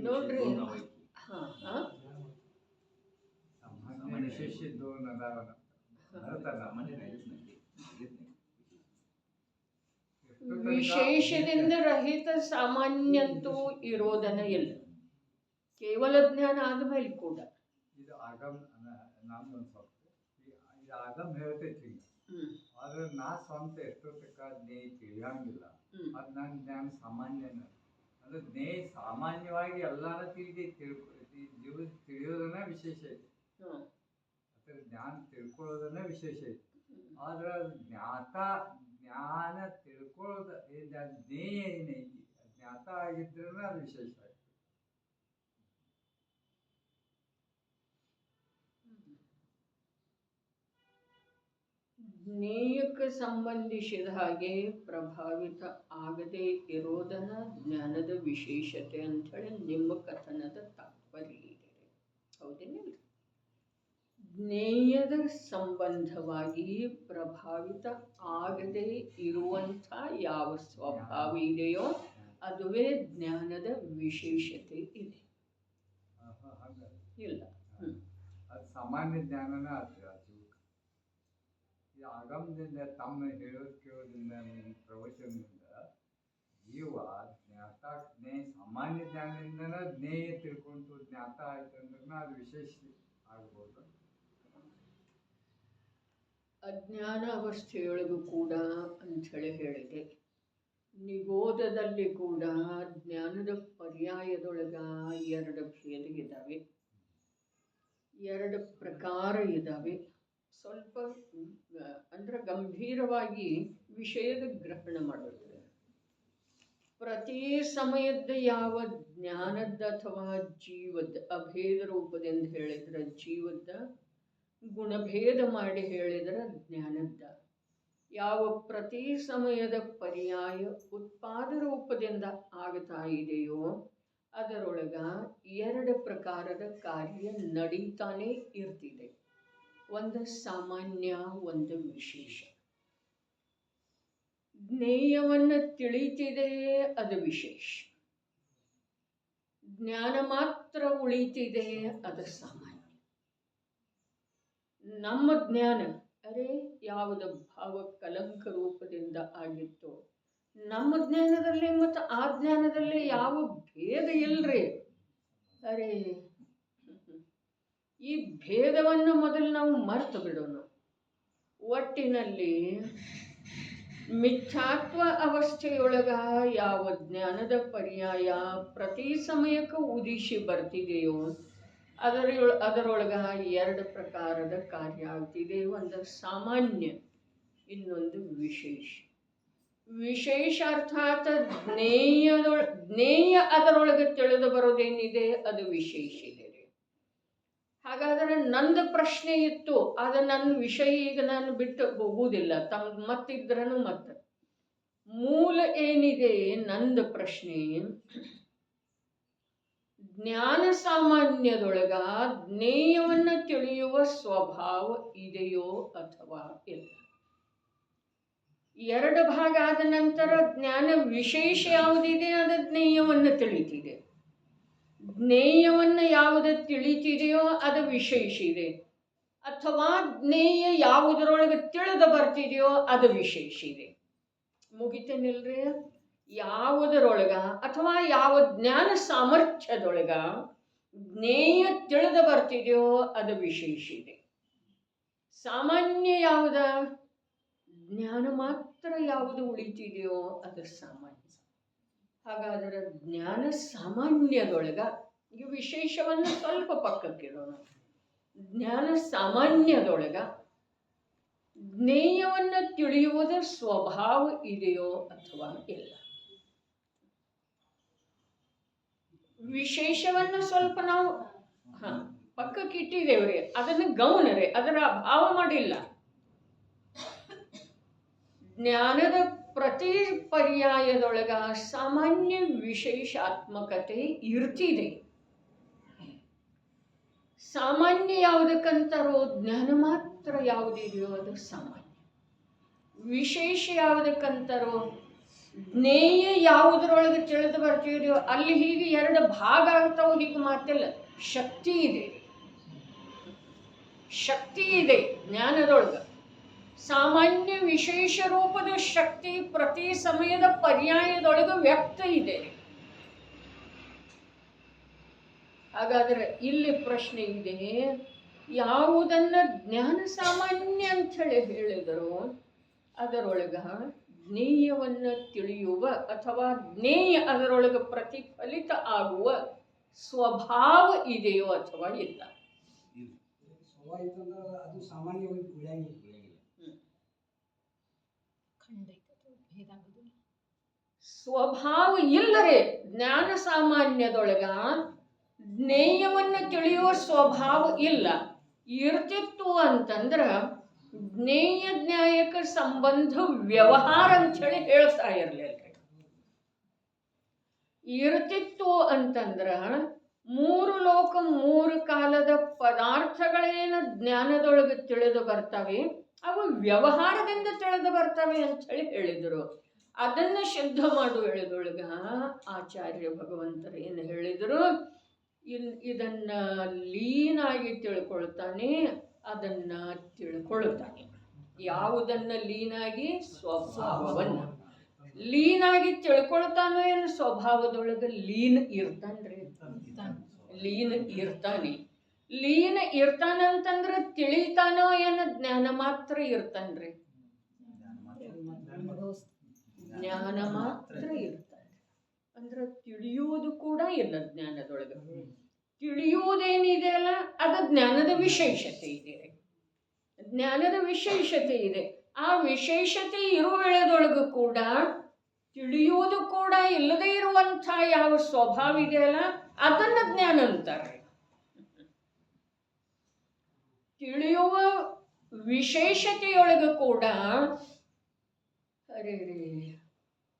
ನೋಡ್ರಿ. ಸಾಮಾನ್ಯ ವಿಶೇಷ ಇದ್ದವನ್ನ ವಿಶೇಷದಿಂದ ರಹಿತ ಸಾಮಾನ್ಯ ಅಂತೂ ಇರೋದನ್ನ ಇಲ್ಲ. ಕೇವಲ ಜ್ಞಾನ ಆದ್ಮೇಲೆ ಕೂಡ ಇದು ಆಗಮ್ ನಮ್ದೊಂದು ಸ್ವಲ್ಪ ಇದು ಆಗಮ್ ಹೇಳ್ತೈತಿ. ಆದ್ರೆ ನಾ ಸ್ವಂತ ಎಷ್ಟೊತ್ತಕ್ಕ ಜ್ಞೇಯ ತಿಳಿಯಂಗಿಲ್ಲ. ಅದು ನನ್ನ ಜ್ಞಾನ ಸಾಮಾನ್ಯನ ಅಂದ್ರೆ ಜ್ಞೇಯ ಸಾಮಾನ್ಯವಾಗಿ ಎಲ್ಲಾನು ತಿಳಿಯೋದನ್ನ ವಿಶೇಷ ಐತಿ. ಅದ್ರ ಜ್ಞಾನ ತಿಳ್ಕೊಳ್ಳೋದನ್ನ ವಿಶೇಷ ಐತಿ. ಆದ್ರೆ ಜ್ಞಾನ ತಿಳ್ಕೊಳ್ಳೋದ ಜ್ಞೇಯ ಏನೈತಿ ಜ್ಞಾತ ಆಗಿದ್ರೆ ಅದು ವಿಶೇಷ ಐತಿ. ಜ್ಞೇಯಕ್ಕೆ ಸಂಬಂಧಿಸಿದ ಹಾಗೆ ಪ್ರಭಾವಿತ ಆಗದೆ ಇರೋದನ್ನ ಜ್ಞಾನದ ವಿಶೇಷತೆ ಅಂತ ಹೇಳಿ ನಿಮ್ಮ ಕಥನದ ತಾತ್ಪರ್ಯ ಇದೆ. ಹೌದೇನಿಲ್ಲ? ಜ್ಞೇಯದ ಸಂಬಂಧವಾಗಿ ಪ್ರಭಾವಿತ ಆಗದೆ ಇರುವಂಥ ಯಾವ ಸ್ವಭಾವ ಇದೆಯೋ ಅದುವೇ ಜ್ಞಾನದ ವಿಶೇಷತೆ ಇದೆ. ಇಲ್ಲ, ಅದು ಸಾಮಾನ್ಯ ಜ್ಞಾನನ ಅದು. ಈ ಆಗಮದಿಂದ ತಮ್ಮ ಹೇಳೋದು ಕೇಳೋದ್ರಿಂದ ಪ್ರವಚನದಿಂದ ಜೀವ ಜ್ಞಾತ ಸಾಮಾನ್ಯ ಜ್ಞಾನದಿಂದನ ಜ್ಞೇಯ ತಿಳ್ಕೊಂಡು ಜ್ಞಾತ ಆಯ್ತು ಅಂದ್ರೆ ಅದು ವಿಶೇಷ ಆಗ್ಬೋದು. ಅಜ್ಞಾನ ಅವಸ್ಥೆಯೊಳಗೂ ಕೂಡ ಅಂಥೇಳಿ ಹೇಳಿದೆ. ನಿಬೋಧದಲ್ಲಿ ಕೂಡ ಜ್ಞಾನದ ಪರ್ಯಾಯದೊಳಗ ಎರಡು ಭೇದ ಇದ್ದಾವೆ, ಎರಡು ಪ್ರಕಾರ ಇದ್ದಾವೆ. ಸ್ವಲ್ಪ ಅಂದ್ರೆ ಗಂಭೀರವಾಗಿ ವಿಷಯದ ಗ್ರಹಣ ಮಾಡೋದು. ಪ್ರತಿ ಸಮಯದ ಯಾವ ಜ್ಞಾನದ ಅಥವಾ ಜೀವದ ಅಭೇದ ರೂಪದಿಂದ ಹೇಳಿದ್ರೆ ಜೀವದ, ಗುಣಭೇದ ಮಾಡಿ ಹೇಳಿದ್ರೆ ಜ್ಞಾನದ, ಯಾವ ಪ್ರತಿ ಸಮಯದ ಪರ್ಯಾಯ ಉತ್ಪಾದ ರೂಪದಿಂದ ಆಗ್ತಾ ಇದೆಯೋ ಅದರೊಳಗ 2 ಪ್ರಕಾರದ ಕಾರ್ಯ ನಡೀತಾನೆ ಇರ್ತಿದೆ. ಒಂದು ಸಾಮಾನ್ಯ, ಒಂದು ವಿಶೇಷ. ಜ್ಞೇಯವನ್ನು ತಿಳಿತಿದೆ, ಅದು ವಿಶೇಷ. ಜ್ಞಾನ ಮಾತ್ರ ಉಳಿತಿದೆ, ಅದು ಸಾಮಾನ್ಯ. ನಮ್ಮ ಜ್ಞಾನ ಅರೆ ಯಾವುದು ಭಾವ ಕಲಂಕ ರೂಪದಿಂದ ಆಗಿತ್ತು, ನಮ್ಮ ಜ್ಞಾನದಲ್ಲಿ ಮತ್ತು ಆ ಜ್ಞಾನದಲ್ಲಿ ಯಾವ ಭೇದ ಇಲ್ರಿ. ಅರೆ ಈ ಭೇದವನ್ನು ಮೊದಲು ನಾವು ಮರೆತು ಬಿಡೋಣ. ಒಟ್ಟಿನಲ್ಲಿ ಮಿಥ್ಯಾತ್ವ ಅವಸ್ಥೆಯೊಳಗ ಯಾವ ಜ್ಞಾನದ ಪರ್ಯಾಯ ಪ್ರತಿ ಸಮಯಕ್ಕೆ ಉದಿಸಿ ಬರ್ತಿದೆಯೋ ಅದರೊಳಗ 2 ಪ್ರಕಾರದ ಕಾರ್ಯ ಆಗ್ತಿದೆ. ಒಂದು ಸಾಮಾನ್ಯ, ಇನ್ನೊಂದು ವಿಶೇಷ. ವಿಶೇಷ ಅರ್ಥಾತ್ ಜ್ಞೇಯ ಅದರೊಳಗೆ ತಿಳಿದು ಬರೋದೇನಿದೆ ಅದು ವಿಶೇಷ ಇದೆ. ಹಾಗಾದರೆ ನಂದು ಪ್ರಶ್ನೆ ಇತ್ತು, ಅದು ನನ್ನ ವಿಷಯ, ಈಗ ನಾನು ಬಿಟ್ಟು ಹೋಗುವುದಿಲ್ಲ. ಮತ್ತಿದ್ರೂ ಮತ್ತೆ ಮೂಲ ಏನಿದೆ ನಂದು ಪ್ರಶ್ನೆ, ಜ್ಞಾನ ಸಾಮಾನ್ಯದೊಳಗ ಜ್ಞೇಯವನ್ನು ತಿಳಿಯುವ ಸ್ವಭಾವ ಇದೆಯೋ ಅಥವಾ ಇಲ್ಲ. 2 ಭಾಗ ಆದ ನಂತರ ಜ್ಞಾನ ವಿಶೇಷ ಯಾವುದಿದೆ ಅದು ಜ್ಞೇಯವನ್ನು ತಿಳಿತಿದೆ. ಜ್ಞೇಯವನ್ನು ಯಾವುದು ತಿಳಿತಿದೆಯೋ ಅದು ವಿಶೇಷ ಇದೆ. ಅಥವಾ ಜ್ಞೇಯ ಯಾವುದರೊಳಗೆ ತಿಳಿದು ಬರ್ತಿದೆಯೋ ಅದು ವಿಶೇಷ ಇದೆ. ಮುಗಿತೇನಿಲ್ರಿ? ಯಾವುದರೊಳಗ ಅಥವಾ ಯಾವ ಜ್ಞಾನ ಸಾಮರ್ಥ್ಯದೊಳಗ ಜ್ಞೇಯ ತಿಳಿದು ಬರ್ತಿದೆಯೋ ಅದು ವಿಶೇಷ ಇದೆ. ಸಾಮಾನ್ಯ ಯಾವುದ? ಜ್ಞಾನ ಮಾತ್ರ ಯಾವುದು ಉಳಿತಿದೆಯೋ ಅದು ಸಾಮಾನ್ಯ. ಹಾಗಾದರೆ ಜ್ಞಾನ ಸಾಮಾನ್ಯದೊಳಗ ಈ ವಿಶೇಷವನ್ನು ಸ್ವಲ್ಪ ಪಕ್ಕಕ್ಕಿಡೋಣ. ಜ್ಞಾನ ಸಾಮಾನ್ಯದೊಳಗ ಜ್ಞೇಯವನ್ನು ತಿಳಿಯುವುದ ಸ್ವಭಾವ ಇದೆಯೋ ಅಥವಾ ಇಲ್ಲ. ವಿಶೇಷವನ್ನು ಸ್ವಲ್ಪ ನಾವು ಪಕ್ಕಕ್ಕೆ ಇಟ್ಟಿದ್ದೇವ್ರಿ, ಅದನ್ನು ಗಮನರೇ, ಅದರ ಅಭಾವ ಮಾಡಿಲ್ಲ. ಜ್ಞಾನದ ಪ್ರತಿ ಪರ್ಯಾಯದೊಳಗ ಸಾಮಾನ್ಯ ವಿಶೇಷಾತ್ಮಕತೆ ಇರ್ತಿದೆ. ಸಾಮಾನ್ಯ ಯಾವುದಕ್ಕಂತಾರೋ ಜ್ಞಾನ ಮಾತ್ರ ಯಾವುದಿದೆಯೋ ಅದು ಸಾಮಾನ್ಯ. ವಿಶೇಷ ಯಾವುದಕ್ಕಂತಾರೋ ಜ್ಞೇಯ ಯಾವುದರೊಳಗೆ ತಿಳಿದು ಬರ್ತಿದೆಯೋ ಅಲ್ಲಿ ಹೀಗೆ 2 ಭಾಗ ಆಗ್ತಾವೆ, ಹೀಗೆ ಮಾತಿಲ್ಲ. ಶಕ್ತಿ ಇದೆ, ಶಕ್ತಿ ಇದೆ ಜ್ಞಾನದೊಳಗೆ. ಸಾಮಾನ್ಯ ವಿಶೇಷ ರೂಪದ ಶಕ್ತಿ ಪ್ರತಿ ಸಮಯದ ಪರ್ಯಾಯದೊಳಗೆ ವ್ಯಕ್ತ ಇದೆ. ಹಾಗಾದರೆ ಇಲ್ಲಿ ಪ್ರಶ್ನೆ ಇದೆ, ಯಾವುದನ್ನು ಜ್ಞಾನ ಸಾಮಾನ್ಯ ಅಂಥೇಳಿ ಹೇಳಿದರು ಅದರೊಳಗ ಜ್ಞೇಯವನ್ನು ತಿಳಿಯುವ ಅಥವಾ ಜ್ಞೇಯ ಅದರೊಳಗೆ ಪ್ರತಿಫಲಿತ ಆಗುವ ಸ್ವಭಾವ ಇದೆಯೋ ಅಥವಾ ಇಲ್ಲ. ಸ್ವಭಾವ ಇಲ್ಲರೆ ಜ್ಞಾನ ಸಾಮಾನ್ಯದೊಳಗ ಜ್ಞೇಯವನ್ನು ತಿಳಿಯುವ ಸ್ವಭಾವ ಇಲ್ಲ. ಇರ್ತಿತ್ತು ಅಂತಂದ್ರ ಜ್ಞೇಯ ಜ್ಞಾಯಕ ಸಂಬಂಧ ವ್ಯವಹಾರ ಅಂಥೇಳಿ ಹೇಳ್ತಾ ಇರಲಿಲ್ಲ. ಇರ್ತಿತ್ತು ಅಂತಂದ್ರ 3 ಲೋಕ 3 ಕಾಲದ ಪದಾರ್ಥಗಳೇನು ಜ್ಞಾನದೊಳಗೆ ತಿಳಿದು ಬರ್ತವೆ ಅವು ವ್ಯವಹಾರದಿಂದ ತಿಳಿದು ಬರ್ತವೆ ಅಂಥೇಳಿ ಹೇಳಿದರು. ಅದನ್ನು ಸಿದ್ಧ ಮಾಡು ಹೇಳಿದೊಳಗ ಆಚಾರ್ಯ ಭಗವಂತರು ಏನು ಹೇಳಿದರು, ಇದನ್ನು ಲೀನಾಗಿ ತಿಳ್ಕೊಳ್ತಾನೆ, ಅದನ್ನು ತಿಳ್ಕೊಳ್ತಾನೆ. ಯಾವುದನ್ನು ಲೀನಾಗಿ? ಸ್ವಭಾವವನ್ನು ಲೀನಾಗಿ ತಿಳ್ಕೊಳ್ತಾನೋ ಏನು ಸ್ವಭಾವದೊಳಗೆ ಲೀನ ಇರ್ತಾನ್ರಿ? ಲೀನ ಇರ್ತಾನೆ. ಲೀನ ಇರ್ತಾನಂತಂದ್ರೆ ತಿಳಿತಾನೋ ಏನು ಜ್ಞಾನ ಮಾತ್ರ ಇರ್ತಾನ್ರಿ? ಜ್ಞಾನ ಮಾತ್ರ ಇರ್ತಾನೆ. ಅಂದ್ರೆ ತಿಳಿಯುವುದು ಕೂಡ ಇಲ್ಲ ಜ್ಞಾನದೊಳಗೆ. ತಿಳಿಯುವುದೇನಿದೆ ಅಲ್ಲ ಅದು ಜ್ಞಾನದ ವಿಶೇಷತೆ ಇದೆ. ಜ್ಞಾನದ ವಿಶೇಷತೆ ಇದೆ. ಆ ವಿಶೇಷತೆ ಇರುವ ವೇಳೆದೊಳಗೂ ಕೂಡ ತಿಳಿಯುವುದು ಕೂಡ ಇಲ್ಲದೇ ಇರುವಂಥ ಯಾವ ಸ್ವಭಾವ ಇದೆಯಲ್ಲ ಅದನ್ನು ಜ್ಞಾನ ಅಂತಾರೆ. ತಿಳಿಯುವ ವಿಶೇಷತೆಯೊಳಗೂ ಕೂಡ ಅರೆ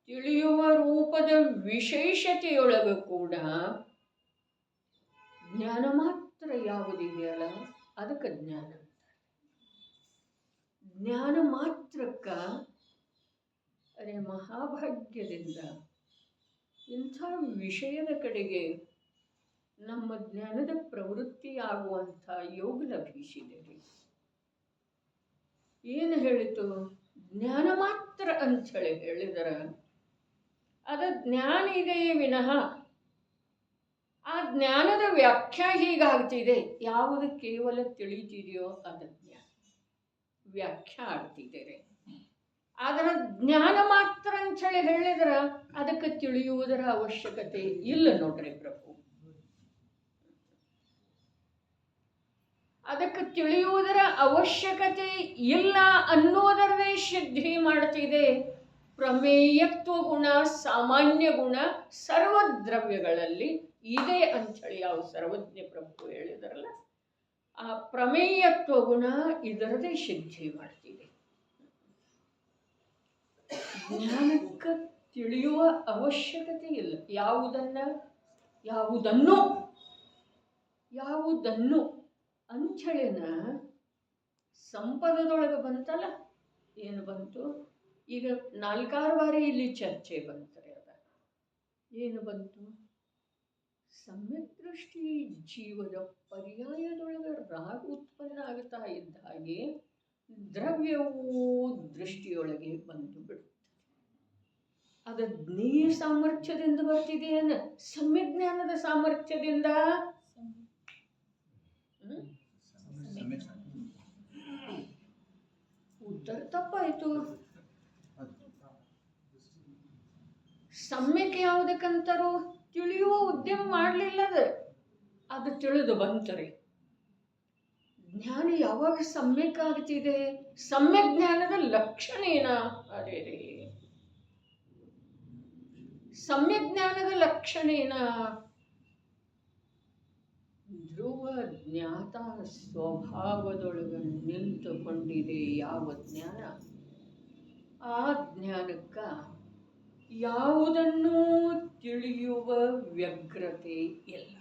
ತಿಳಿಯುವ ರೂಪದ ವಿಶೇಷತೆಯೊಳಗೆ ಕೂಡ ಜ್ಞಾನ ಮಾತ್ರ ಯಾವುದಿದೆಯಲ್ಲ ಅದಕ್ಕೆ ಜ್ಞಾನ. ಜ್ಞಾನ ಮಾತ್ರಕ್ಕ ಅರೆ ಮಹಾಭಾಗ್ಯದಿಂದ ಇಂಥ ವಿಷಯದ ಕಡೆಗೆ ನಮ್ಮ ಜ್ಞಾನದ ಪ್ರವೃತ್ತಿ ಆಗುವಂಥ ಯೋಗ ಲಭಿಸಿದೆ. ಏನು ಹೇಳಿತು? ಜ್ಞಾನ ಮಾತ್ರ ಅಂಥೇಳಿ ಹೇಳಿದರೆ ಅದು ಜ್ಞಾನ ಇದೆಯೇ ವಿನಃ ಆ ಜ್ಞಾನದ ವ್ಯಾಖ್ಯಾ ಹೀಗಾಗ್ತಿದೆ. ಯಾವುದು ಕೇವಲ ತಿಳಿತಿದೆಯೋ ಅದು ಜ್ಞಾನ ವ್ಯಾಖ್ಯಾ ಆಗ್ತಿದೆ. ಅದರ ಜ್ಞಾನ ಮಾತ್ರ ಅಂಥೇಳಿ ಹೇಳಿದ್ರೆ ಅದಕ್ಕೆ ತಿಳಿಯುವುದರ ಅವಶ್ಯಕತೆ ಇಲ್ಲ ನೋಡ್ರಿ ಪ್ರಭು. ಅದಕ್ಕೆ ತಿಳಿಯುವುದರ ಅವಶ್ಯಕತೆ ಇಲ್ಲ ಅನ್ನೋದರದೇ ಸಿದ್ಧಿ ಮಾಡ್ತಿದೆ ಪ್ರಮೇಯತ್ವ ಗುಣ, ಸಾಮಾನ್ಯ ಗುಣ ಸರ್ವದ್ರವ್ಯಗಳಲ್ಲಿ ಇದೆ ಅಂಥೇಳಿ ಯಾವ ಸರ್ವಜ್ಞ ಪ್ರಭು ಹೇಳಿದ್ರಲ್ಲ, ಆ ಪ್ರಮೇಯತ್ವ ಗುಣ ಇದರದೇ ಸಿದ್ಧಿ ಮಾಡ್ತಿದೆ. ಜ್ಞಾನಕ್ಕೆ ತಿಳಿಯುವ ಅವಶ್ಯಕತೆ ಇಲ್ಲ. ಯಾವುದನ್ನು ಅಂಥೇಳಿನ ಸಂಪದದೊಳಗೆ ಬಂತಲ್ಲ. ಏನು ಬಂತು? ಈಗ 4-6 ಬಾರಿ ಇಲ್ಲಿ ಚರ್ಚೆ ಬಂತಾರೆ. ಅದ ಏನು ಬಂತು? ಸಮ್ಯಕ್ ದೃಷ್ಟಿ ಜೀವದ ಪರ್ಯಾಯದೊಳಗೆ ರಾಗ ಉತ್ಪನ್ನ ಆಗ್ತಾ ಇದ್ದ ಹಾಗೆ ದ್ರವ್ಯವೂ ದೃಷ್ಟಿಯೊಳಗೆ ಬಂದು ಬಿಡುತ್ತದೆ. ಅದು ಜ್ಞೇಯ ಸಾಮರ್ಥ್ಯದಿಂದ ಬರ್ತಿದೆಯೇನು? ಸಮ್ಯಜ್ಞಾನದ ಸಾಮರ್ಥ್ಯದಿಂದ? ಉತ್ತರ ತಪ್ಪಾಯಿತು. ಸಮ್ಯಕ್ ಯಾವುದಕ್ಕಂತಾರೋ ತಿಳಿಯುವ ಉದ್ಯಮ ಮಾಡಲಿಲ್ಲದ ಅದು ತಿಳಿದು ಬಂತರೆ. ಜ್ಞಾನ ಯಾವಾಗ ಸಮ್ಯಕ್ ಆಗ್ತಿದೆ? ಸಮ್ಯಕ್ ಜ್ಞಾನದ ಲಕ್ಷಣ ಏನ? ಅರೆ ಸಮ್ಯಕ್ ಜ್ಞಾನದ ಲಕ್ಷಣ ಏನ? ಧ್ರುವ ಜ್ಞಾತ ಸ್ವಭಾವದೊಳಗೆ ನಿಂತುಕೊಂಡಿದೆ ಯಾವ ಜ್ಞಾನ, ಆ ಜ್ಞಾನಕ್ಕ ಯಾವುದನ್ನೂ ತಿಳಿಯುವ ವ್ಯಗ್ರತೆ ಇಲ್ಲ.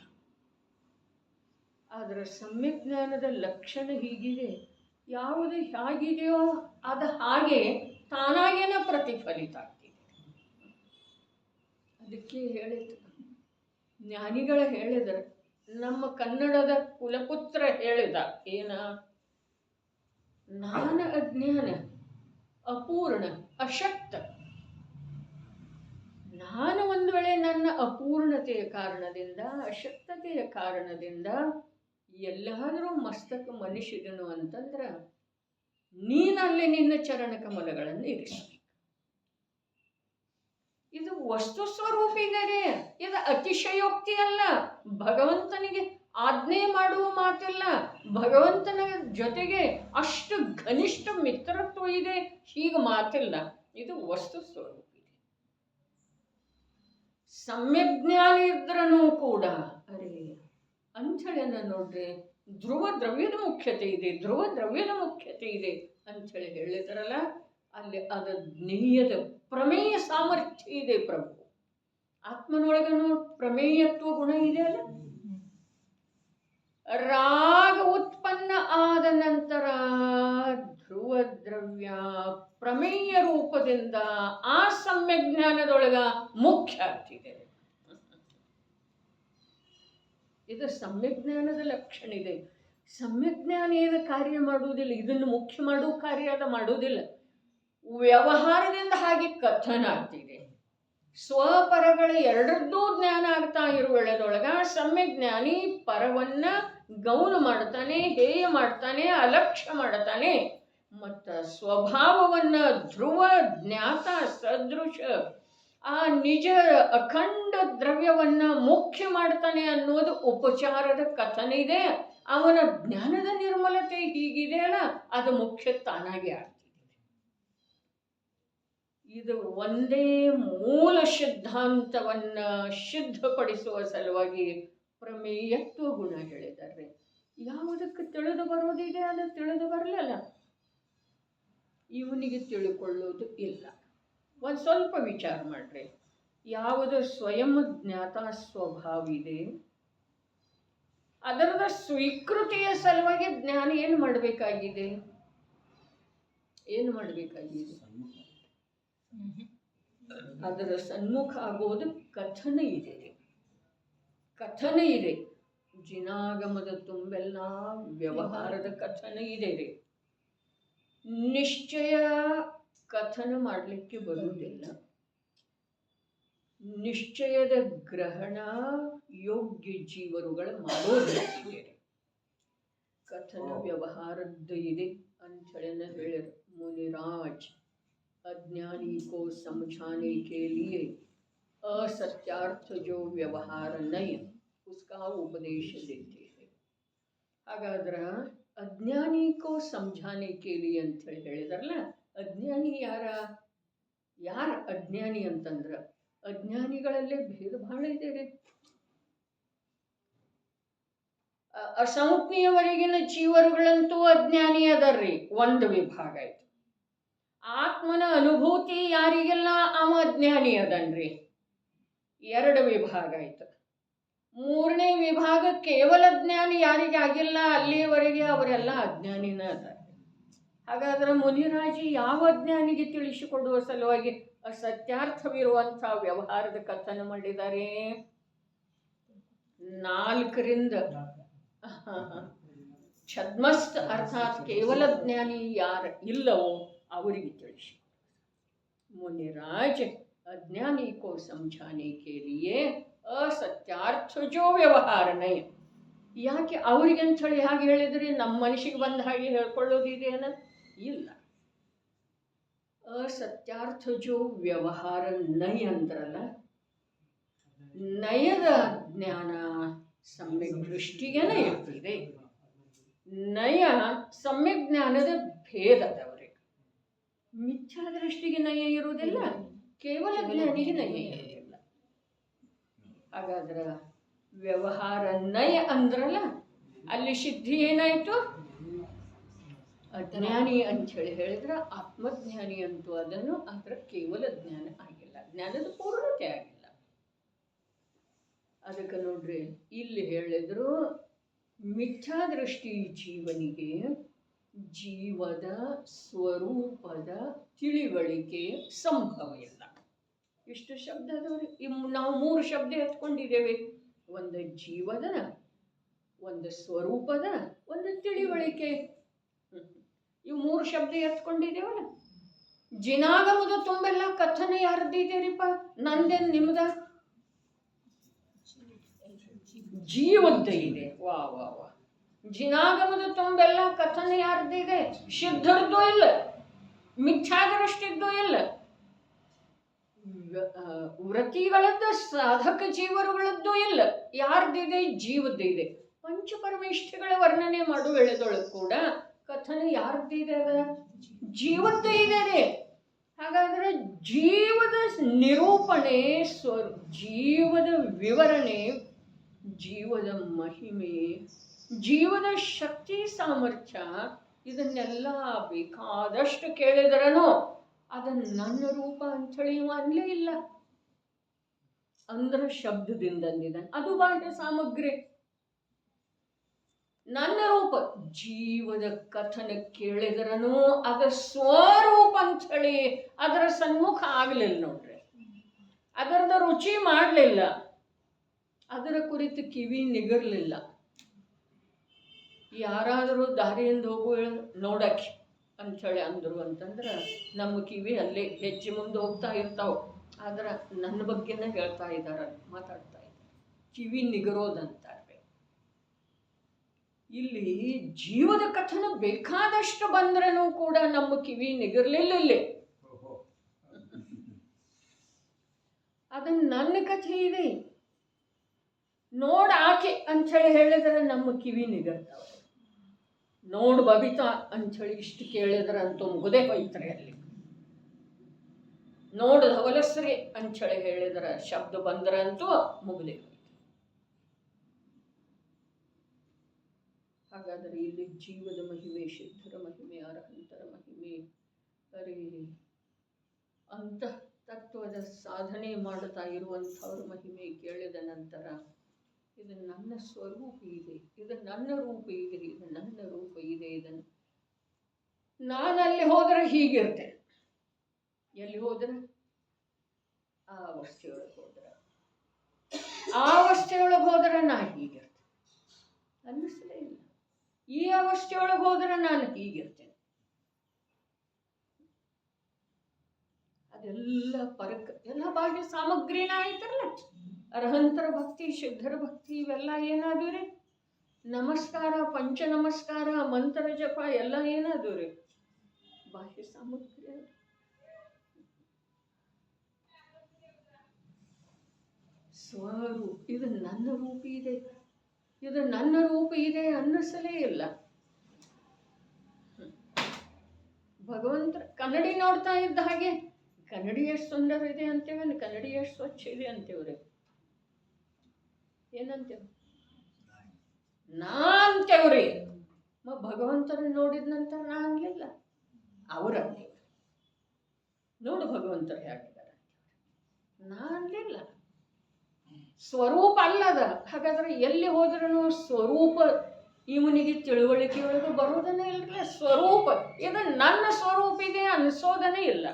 ಆದರೆ ಸಮ್ಯಕ್ ಜ್ಞಾನದ ಲಕ್ಷಣ ಹೀಗಿದೆ, ಯಾವುದು ಹೇಗಿದೆಯೋ ಅದು ಹಾಗೆ ತಾನಾಗೇನ ಪ್ರತಿಫಲಿತ ಆಗ್ತಿದೆ. ಅದಕ್ಕೆ ಹೇಳಿದ್ರು ಜ್ಞಾನಿಗಳ ಹೇಳಿದರು. ನಮ್ಮ ಕನ್ನಡದ ಕುಲಪುತ್ರ ಹೇಳಿದ ಏನ? ನಾನು ಅಜ್ಞಾನ, ಅಪೂರ್ಣ, ಅಶಕ್ತ. ನಾನು ಒಂದು ವೇಳೆ ನನ್ನ ಅಪೂರ್ಣತೆಯ ಕಾರಣದಿಂದ, ಅಶಕ್ತತೆಯ ಕಾರಣದಿಂದ ಎಲ್ಲಾದರೂ ಮಸ್ತಕ ಮನುಷ್ಯನು ಅಂತಂದ್ರೆ ನೀನಲ್ಲಿ ನಿನ್ನ ಚರಣ ಕಮಲಗಳನ್ನು ಇರಿಸಬೇಕು. ಇದು ವಸ್ತು ಸ್ವರೂಪಿದರೆ, ಇದು ಅತಿಶಯೋಕ್ತಿ ಅಲ್ಲ. ಭಗವಂತನಿಗೆ ಆಜ್ಞೆ ಮಾಡುವ ಮಾತಿಲ್ಲ. ಭಗವಂತನ ಜೊತೆಗೆ ಅಷ್ಟು ಘನಿಷ್ಠ ಮಿತ್ರತ್ವ ಇದೆ ಹೀಗೆ ಮಾತಿಲ್ಲ. ಇದು ವಸ್ತು ಸ್ವರೂಪ ಇದೆ. ಸಮ್ಯಜ್ಞಾನ ಇದ್ರೂ ಕೂಡ ಅರೆ ಅಂಥೇಳಿ ನೋಡ್ರಿ, ಧ್ರುವ ದ್ರವ್ಯದ ಮುಖ್ಯತೆ ಇದೆ, ಧ್ರುವ ದ್ರವ್ಯದ ಮುಖ್ಯತೆ ಇದೆ ಅಂಥೇಳಿ ಹೇಳಿದ್ರಲ್ಲ, ಅಲ್ಲಿ ಅದ ಜ್ಞೇಯದ ಪ್ರಮೇಯ ಸಾಮರ್ಥ್ಯ ಇದೆ ಪ್ರಭು. ಆತ್ಮನೊಳಗನು ಪ್ರಮೇಯತ್ವ ಗುಣ ಇದೆ ಅಲ್ಲ. ರಾಗ ಉತ್ಪನ್ನ ಆದ ನಂತರ ಧ್ರುವ ದ್ರವ್ಯ ಪ್ರಮೇಯ ರೂಪದಿಂದ ಆ ಸಮ್ಯಜ್ಞಾನದೊಳಗ ಮುಖ್ಯ ಆಗ್ತಿದೆ. ಇದು ಸಮ್ಯಜ್ಞಾನದ ಲಕ್ಷಣ ಇದೆ. ಸಮ್ಯಜ್ಞಾನ ಏನು ಕಾರ್ಯ ಮಾಡುವುದಿಲ್ಲ, ಇದನ್ನು ಮುಖ್ಯ ಮಾಡುವ ಕಾರ್ಯ ಅದು ಮಾಡುವುದಿಲ್ಲ. ವ್ಯವಹಾರದಿಂದ ಹಾಗೆ ಕಥನ ಆಗ್ತಿದೆ. ಸ್ವಪರಗಳ ಎರಡರದ್ದೂ ಜ್ಞಾನ ಆಗ್ತಾ ಇರುವ ವೇಳೆದೊಳಗ ಸಮ್ಯಜ್ಞಾನಿ ಪರವನ್ನ ಗೌನ ಮಾಡ್ತಾನೆ, ಹೇಯ ಮಾಡ್ತಾನೆ, ಅಲಕ್ಷ್ಯ ಮಾಡ್ತಾನೆ. ಮತ್ತು ಸ್ವಭಾವವನ್ನ ಧ್ರುವ ಜ್ಞಾತ ಸದೃಶ ಆ ನಿಜ ಅಖಂಡ ದ್ರವ್ಯವನ್ನ ಮುಖ್ಯ ಮಾಡ್ತಾನೆ ಅನ್ನೋದು ಉಪಚಾರದ ಕಥನ ಇದೆ. ಅವನ ಜ್ಞಾನದ ನಿರ್ಮಲತೆ ಹೀಗಿದೆ ಅಲ್ಲ, ಅದು ಮುಖ್ಯ ತಾನಾಗಿ ಆಗ್ತಿದೆ. ಇದು ಒಂದೇ ಮೂಲ ಸಿದ್ಧಾಂತವನ್ನ ಸಿದ್ಧಪಡಿಸುವ ಸಲುವಾಗಿ ಪ್ರಮೇಯತ್ವ ಗುಣ ಹೇಳಿದ್ದಾರೆ. ಯಾವುದಕ್ಕೆ ತಿಳಿದು ಬರೋದಿದೆ ಅದು ತಿಳಿದು ಬರಲಿಲ್ಲ, ಇವನಿಗೆ ತಿಳ್ಕೊಳ್ಳೋದು ಇಲ್ಲ. ಒಂದು ಸ್ವಲ್ಪ ವಿಚಾರ ಮಾಡ್ರಿ. ಯಾವುದು ಸ್ವಯಂ ಜ್ಞಾತ ಸ್ವಭಾವ ಇದೆ ಅದರದ ಸ್ವೀಕೃತಿಯ ಸಲುವಾಗಿ ಜ್ಞಾನ ಏನು ಮಾಡಬೇಕಾಗಿದೆ? ಅದರ ಸನ್ಮುಖ ಆಗೋದು ಕಥನ ಇದೆ. ಜಿನಾಗಮದ ತುಂಬೆಲ್ಲ ವ್ಯವಹಾರದ ಕಥನ ಇದೆ ರೀ. ನಿಶ್ಚಯ ಕಥನ ಮಾಡಲಿಕ್ಕೆ ಬರುವುದಿಲ್ಲ. ನಿಶ್ಚಯದ ಗ್ರಹಣ ಯೋಗ್ಯ ಜೀವರುಗಳು ಮಾಡೋದಿದೆ. ಕಥನ ವ್ಯವಹಾರದ್ದು ಇದೆ ಅಂಥೇಳಿ ಹೇಳಿದ್ರು ಮುನಿರಾಜ್. अज्ञानी को समझाने के लिए असत्यार्थ जो व्यवहार नहीं उसका उपदेश देते हैं. ಹಾಗಾದ್ರೆ ಅಜ್ಞಾನಿ ಕೋ ಸಮझाने के लिए ಅಂತ ಹೇಳಿದಾರಲ್ಲ, ಅಜ್ಞಾನಿ ಯಾರ ಅಜ್ಞಾನಿ ಅಂತಂದ್ರೆ ಅಜ್ಞಾನಿಗಳಲ್ಲೇ ಭೇದ ಬಹಳ ಇದೆ ರೀ. ಅಸಂಜ್ಞೆಯವರೆಗಿನ ಜೀವರುಗಳಂತೂ ಅಜ್ಞಾನಿ ಅದರ್ರಿ, ಒಂದು ವಿಭಾಗ ಆಯ್ತು. ಆತ್ಮನ ಅನುಭೂತಿ ಯಾರಿಗೆಲ್ಲ ಅವ ಅಜ್ಞಾನಿ ಅದನ್ರಿ, ಎರಡು ವಿಭಾಗ ಆಯ್ತು. ಮೂರನೇ ವಿಭಾಗ ಕೇವಲ ಜ್ಞಾನಿ ಯಾರಿಗೆ ಆಗಿಲ್ಲ ಅಲ್ಲಿಯವರೆಗೆ ಅವರೆಲ್ಲ ಅಜ್ಞಾನಿನ ಅದಾರೆ. ಹಾಗಾದ್ರೆ ಮುನಿರಾಜಿ ಯಾವ ಅಜ್ಞಾನಿಗೆ ತಿಳಿಸಿಕೊಡುವ ಸಲುವಾಗಿ ಅಸತ್ಯಾರ್ಥವಿರುವಂಥ ವ್ಯವಹಾರದ ಕಥನ ಮಾಡಿದ್ದಾರೆ? 4ರಿಂದ ಛದ್ಮಸ್ತ್ ಅರ್ಥಾತ್ ಕೇವಲ ಜ್ಞಾನಿ ಯಾರು ಇಲ್ಲವೋ ಅವರಿಗೆ ತಿಳಿಸಿ. ಮುನಿರಾಜ್ अज्ञानी को समझाने के लिए असत्यार्थ जो ವ್ಯವಹಾರ ನಯ. ಯಾಕೆ ಅವರಿಗೆ ಅಂಥೇಳಿ ಹಾಗೆ ಹೇಳಿದ್ರಿ? ನಮ್ಮ ಮನಸ್ಸಿಗೆ ಬಂದ ಹಾಗೆ ಹೇಳ್ಕೊಳ್ಳೋದಿದೆಯಲ್ಲ, ಇಲ್ಲ. असत्यार्थ जो ವ್ಯವಹಾರ ನಯ ಅಂದ್ರಲ್ಲ, ನಯದ ಜ್ಞಾನ ಸಮ್ಯಕ್ ದೃಷ್ಟಿಗೆನೇ ಇರ್ತಿದೆ. ನಯ ಸಮ್ಯಕ್ ಜ್ಞಾನದ ಭೇದದವರಿಗೆ. ಮಿಥ್ಯಾ ದೃಷ್ಟಿಗೆ ನಯ ಇರುವುದಿಲ್ಲ, ಕೇವಲ ಜ್ಞಾನಿಗೆ ನಯ ಇರುವುದಿಲ್ಲ. ಹಾಗಾದ್ರೆ ವ್ಯವಹಾರ ನಯ ಅಂದ್ರಲ್ಲ, ಅಲ್ಲಿ ಸಿದ್ಧಿ ಏನಾಯ್ತು? ಅಜ್ಞಾನಿ ಅಂಥೇಳಿ ಹೇಳಿದ್ರೆ ಆತ್ಮಜ್ಞಾನಿ ಅಂತೂ ಅದನ್ನು, ಅದರ ಕೇವಲ ಜ್ಞಾನ ಆಗಿಲ್ಲ, ಜ್ಞಾನದ ಪೂರ್ಣತೆ ಆಗಿಲ್ಲ. ಅದಕ್ಕೆ ನೋಡ್ರಿ ಇಲ್ಲಿ ಹೇಳಿದ್ರು, ಮಿಥ್ಯಾದೃಷ್ಟಿ ಜೀವನಿಗೆ ಜೀವದ ಸ್ವರೂಪದ ತಿಳಿವಳಿಕೆ ಸಂಭವ ಇಲ್ಲ. ಇಷ್ಟು ಶಬ್ದ ಅದಾವ್ರಿ. ನಾವು 3 ಶಬ್ದ ಎತ್ಕೊಂಡಿದ್ದೇವೆ. ಒಂದು ಜೀವದ, ಒಂದು ಸ್ವರೂಪದ, ಒಂದು ತಿಳಿವಳಿಕೆ. ಇವು 3 ಶಬ್ದ ಎತ್ಕೊಂಡಿದ್ದೇವಲ್ಲ. ಜಿನಾಗಮದ ತುಂಬೆಲ್ಲ ಕಥನೆ ಯಾರ್ದಿದ್ದೀರಿಪ್ಪ? ನಂದೇನು ನಿಮ್ದ? ಜೀವದ್ದ ಇದೆ. ವಾ ವಾ ವಾ. ಜಿನಾಗಮದ ತುಂಬೆಲ್ಲ ಕಥನೆ ಯಾರ್ದಿದೆ? ಸಿದ್ಧರದ್ದು ಇಲ್ಲ, ಮಿಥ್ಯಾದೃಷ್ಟಿದ್ದು ಇಲ್ಲ, ವ್ರತಿಗಳದ್ದು ಸಾಧಕ ಜೀವರುಗಳದ್ದು ಇಲ್ಲ. ಯಾರ್ದಿದೆ? ಜೀವದ್ದಿದೆ. ಪಂಚಪರಮೇಷ್ಠಿಗಳ ವರ್ಣನೆ ಮಾಡುವ ವೇಳೆದೊಳಗೆ ಕೂಡ ಕಥನೆ ಯಾರ್ದಿದೆ? ಜೀವದ್ದ ಇದೆ ರೀ. ಹಾಗಾದ್ರೆ ಜೀವದ ನಿರೂಪಣೆ, ಜೀವದ ವಿವರಣೆ, ಜೀವದ ಮಹಿಮೆ, ಜೀವದ ಶಕ್ತಿ ಸಾಮರ್ಥ್ಯ, ಇದನ್ನೆಲ್ಲ ಬೇಕಾದಷ್ಟು ಕೇಳಿದ್ರನು ಅದನ್ನು ನನ್ನ ರೂಪ ಅಂಥೇಳಿ ಅನ್ಲೇ ಇಲ್ಲ. ಅಂದ್ರೆ ಶಬ್ದದಿಂದ ಅಂದಿದ್ದಾನೆ, ಅದು ಬಾಹ್ಯ ಸಾಮಗ್ರಿ. ನನ್ನ ರೂಪ ಜೀವದ ಕಥನ ಕೇಳಿದ್ರನು ಅದರ ಸ್ವರೂಪ ಅಂಥೇಳಿ ಅದರ ಸನ್ಮುಖ ಆಗಲಿಲ್ಲ ನೋಡ್ರಿ. ಅದರದ ರುಚಿ ಮಾಡಲಿಲ್ಲ, ಅದರ ಕುರಿತು ಕಿವಿ ನಿಗರ್ಲಿಲ್ಲ. ಯಾರಾದರೂ ದಾರಿಯಿಂದ ಹೋಗುವ ನೋಡಕ್ಕೆ ಅಂಥೇಳಿ ಅಂದರು ಅಂತಂದ್ರೆ ನಮ್ಮ ಕಿವಿ ಅಲ್ಲೇ ಹೆಜ್ಜೆ ಮುಂದೆ ಹೋಗ್ತಾ ಇರ್ತಾವೆ. ಆದ್ರೆ ನನ್ನ ಬಗ್ಗೆನೇ ಹೇಳ್ತಾ ಇದ್ದಾರೆ, ಮಾತಾಡ್ತಾ ಇದ್ದಾರೆ. ಕಿವಿ ನಿಗರೋದಂತಾರೆ. ಇಲ್ಲಿ ಜೀವದ ಕಥನ ಬೇಕಾದಷ್ಟು ಬಂದ್ರೂ ಕೂಡ ನಮ್ಮ ಕಿವಿ ನಿಗರ್ಲಿಲ್ಲ. ಇಲ್ಲಿ ಅದನ್ನು ನನ್ನ ಕಥೆ ಇದೆ ನೋಡ ಆಕೆ ಅಂಥೇಳಿ ಹೇಳಿದ್ರೆ ನಮ್ಮ ಕಿವಿ ನಿಗರ್ತಾವೆ. ನೋಡು ಬಬಿತಾ ಅಂಥೇಳಿ ಇಷ್ಟು ಕೇಳಿದ್ರೆ ಅಂತೂ ಮುಗದೆ ಹೋಯ್ತಾರೆ. ಅಲ್ಲಿ ನೋಡು ಧವಲಸ್ರಿ ಅಂಥೇಳಿ ಹೇಳಿದ್ರೆ ಶಬ್ದ ಬಂದ್ರಂತೂ ಮುಗದೆ ಹೋಯ್ತು. ಹಾಗಾದರೆ ಇಲ್ಲಿ ಜೀವದ ಮಹಿಮೆ, ಸಿದ್ಧರ ಮಹಿಮೆ, ಅರಹಂತರ ಮಹಿಮೆ, ಅರೆ ತತ್ವದ ಸಾಧನೆ ಮಾಡುತ್ತಾ ಇರುವಂಥವ್ರ ಮಹಿಮೆ ಕೇಳಿದ ನಂತರ ಇದು ನನ್ನ ಸ್ವರೂಪ ಇದೆ, ಇದು ನನ್ನ ರೂಪ ಇದೆ, ಇದು ನನ್ನ ರೂಪ ಇದೆ, ಇದನ್ನು ನಾನಲ್ಲಿ ಹೋದರೆ ಹೀಗಿರ್ತೇನೆ. ಎಲ್ಲಿ ಹೋದರೆ? ಆ ಅವಸ್ಥೆಯೊಳಗೆ ಹೋದರೆ, ಆ ಅವಸ್ಥೆಯೊಳಗೆ ಹೋದರೆ ನಾನು ಹೀಗಿರ್ತೇನೆ ಅನ್ನಿಸಲೇ ಇಲ್ಲ. ಈ ಅವಸ್ಥೆಯೊಳಗೆ ಹೋದರೆ ನಾನು ಹೀಗಿರ್ತೇನೆ. ಅದೆಲ್ಲ ಪರಕ ಎಲ್ಲ ಬಾಹ್ಯ ಸಾಮಗ್ರಿನ ಆಯ್ತಲ್ಲ. ಅರ್ಹಂತರ ಭಕ್ತಿ, ಸಿದ್ಧರ ಭಕ್ತಿ ಇವೆಲ್ಲ ಏನಾದವು ರೀ? ನಮಸ್ಕಾರ, ಪಂಚ ನಮಸ್ಕಾರ, ಮಂತ್ರ ಜಪ ಎಲ್ಲ ಏನಾದವು ರೀ? ಬಾಹ್ಯ ಸಾಮಗ್ರಿ. ಸ್ವರೂಪ, ಇದು ನನ್ನ ರೂಪ ಇದೆ, ಇದು ನನ್ನ ರೂಪ ಇದೆ ಅನ್ನಿಸಲೇ ಇಲ್ಲ. ಭಗವಂತ ಕನ್ನಡಿ ನೋಡ್ತಾ ಇದ್ದ ಹಾಗೆ ಕನ್ನಡಿ ಎಷ್ಟು ಸುಂದರ ಇದೆ ಅಂತೇವೆ, ಕನ್ನಡಿ ಎಷ್ಟು ಸ್ವಚ್ಛ ಇದೆ ಅಂತೇವ್ರಿ. ಏನಂತೇವ್? ನಾ ಅಂತೇವ್ರಿ. ಭಗವಂತನ ನೋಡಿದ ನಂತರ ನಾ ಅನ್ಲಿಲ್ಲ, ಅವ್ರ ಅಂತೇವ್ರಿ. ನೋಡು ಭಗವಂತರು ಹೇಗಿದ್ದಾರೆ, ನಾ ಅನ್ಲಿಲ್ಲ. ಸ್ವರೂಪ ಅಲ್ಲದ. ಹಾಗಾದ್ರೆ ಎಲ್ಲಿ ಹೋದ್ರೂ ಸ್ವರೂಪ ಇವನಿಗೆ ತಿಳುವಳಿಕೆಯೊಳಗೆ ಬರೋದನ್ನೇ ಇಲ್ಲ. ಸ್ವರೂಪ ಇದು ನನ್ನ ಸ್ವರೂಪ ಇದೆ ಅನಿಸೋದನೇ ಇಲ್ಲ.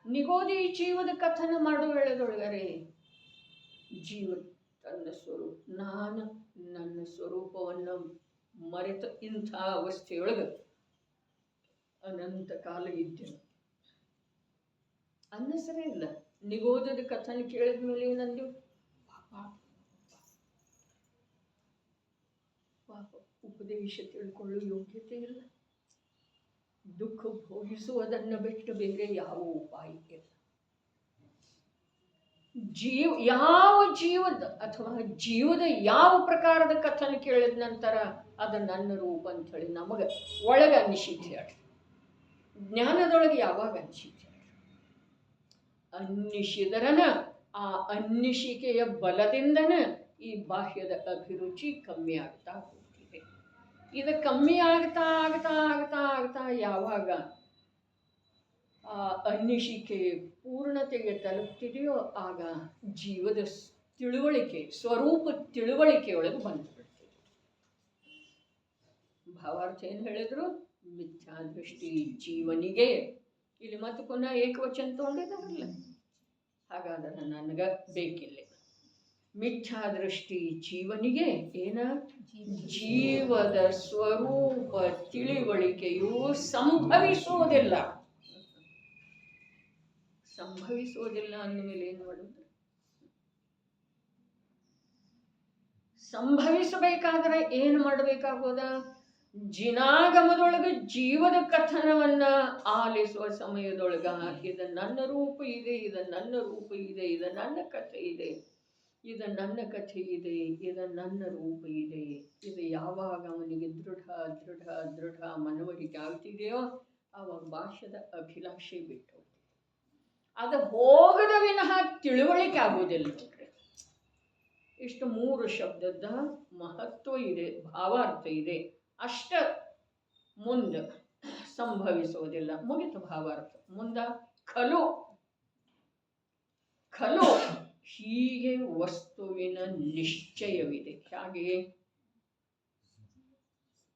ನಿಗೋದಿ ಜೀವದ ಕಥನ ಮಾಡೋ ವೇಳೆದೊಳಗರೆ ಜೀವ ತನ್ನ ಸ್ವರೂಪ, ನಾನು ನನ್ನ ಸ್ವರೂಪವನ್ನು ಮರೆತ ಇಂಥ ಅವಸ್ಥೆಯೊಳಗೆ ಅನಂತ ಕಾಲ ಇದ್ದೇನೆ ಅನ್ನಸರೇ ಇಲ್ಲ. ನಿಗೋದದ ಕಥನ ಕೇಳಿದ ಮೇಲೆ ಏನಂದು? ಪಾಪ ಉಪದೇಶ ತಿಳ್ಕೊಳ್ಳೋ ಯೋಗ್ಯತೆ ಇಲ್ಲ. ದುಃಖ ಭೋಗಿಸುವುದನ್ನು ಬಿಟ್ಟು ಬೇರೆ ಯಾವ ಉಪಾಯ ಇಲ್ಲ. ಯಾವ ಜೀವದ ಅಥವಾ ಜೀವದ ಯಾವ ಪ್ರಕಾರದ ಕಥನ ಕೇಳಿದ ನಂತರ ಅದು ನನ್ನ ರೂಪ ಅಂತ ಹೇಳಿ ನಮಗೆ ಒಳಗೆ ಅನಿಸಿದ್ದೆ. ಜ್ಞಾನದೊಳಗೆ ಯಾವಾಗ ಅನಿಸಿದ್ದೆ? ಅನ್ನಿಸಿದರನ ಆ ಅನ್ನಿಸಿಕೆಯ ಬಲದಿಂದನ ಈ ಬಾಹ್ಯದ ಅಭಿರುಚಿ ಕಮ್ಮಿ ಆಗ್ತಾ ಹೋಗ್ತಿದೆ. ಇದು ಕಮ್ಮಿ ಆಗ್ತಾ ಆಗ್ತಾ ಆಗ್ತಾ ಆಗ್ತಾ ಯಾವಾಗ ಆ ಅನ್ನಿಸಿಕೆ ಪೂರ್ಣತೆಗೆ ತಲುಪ್ತಿದೆಯೋ ಆಗ ಜೀವದ ತಿಳುವಳಿಕೆ, ಸ್ವರೂಪ ತಿಳುವಳಿಕೆಯೊಳಗೆ ಬಂದುಬಿಡ್ತದೆ. ಭಾವಾರ್ಥ ಏನು ಹೇಳಿದ್ರು? ಮಿಥ್ಯಾದೃಷ್ಟಿ ಜೀವನಿಗೆ. ಇಲ್ಲಿ ಮತ್ತೆ ಪುನಃ ಏಕವಚನ ತಗೊಂಡಿದ್ದಾರಲ್ಲ, ಹಾಗಾದ್ರೆ ನನಗೆ ಬೇಕಿಲ್ಲ. ಮಿಥ್ಯಾದೃಷ್ಟಿ ಜೀವನಿಗೆ ಏನ? ಜೀವದ ಸ್ವರೂಪ ತಿಳಿವಳಿಕೆಯು ಸಂಭವಿಸುವುದಿಲ್ಲ. ಸಂಭವಿಸುವುದಿಲ್ಲ ಅಂದಮೇಲೆ ಏನು ಮಾಡುವುದು? ಸಂಭವಿಸಬೇಕಾದ್ರೆ ಏನು ಮಾಡಬೇಕಾಗೋದ? ಜಿನಾಗಮದೊಳಗೆ ಜೀವದ ಕಥನವನ್ನ ಆಲಿಸುವ ಸಮಯದೊಳಗ ಇದು ನನ್ನ ರೂಪ ಇದೆ, ಇದು ನನ್ನ ರೂಪ ಇದೆ, ಇದು ನನ್ನ ಕಥೆ ಇದೆ, ಇದು ನನ್ನ ಕಥೆ ಇದೆ, ಇದು ನನ್ನ ರೂಪ ಇದೆ, ಇದು ಯಾವಾಗ ಅವನಿಗೆ ದೃಢ ದೃಢ ದೃಢ ಮನವರಿಕೆ ಆಗ್ತಿದೆಯೋ ಆವಾಗ ಭಾಷ್ಯದ ಅಭಿಲಾಷೆ ಬಿಟ್ಟು ಅದು ಹೋಗದ ವಿನಃ ತಿಳುವಳಿಕೆ ಆಗುವುದಿಲ್ಲ. ಇಷ್ಟು 3 ಶಬ್ದದ ಮಹತ್ವ ಇದೆ, ಭಾವಾರ್ಥ ಇದೆ. ಅಷ್ಟ ಮುಂದೆ ಸಂಭವಿಸುವುದಿಲ್ಲ. ಮುಗಿತ ಭಾವಾರ್ಥ. ಮುಂದ ಖಲು ಖಲು ಹೀಗೆ ವಸ್ತುವಿನ ನಿಶ್ಚಯವಿದೆ.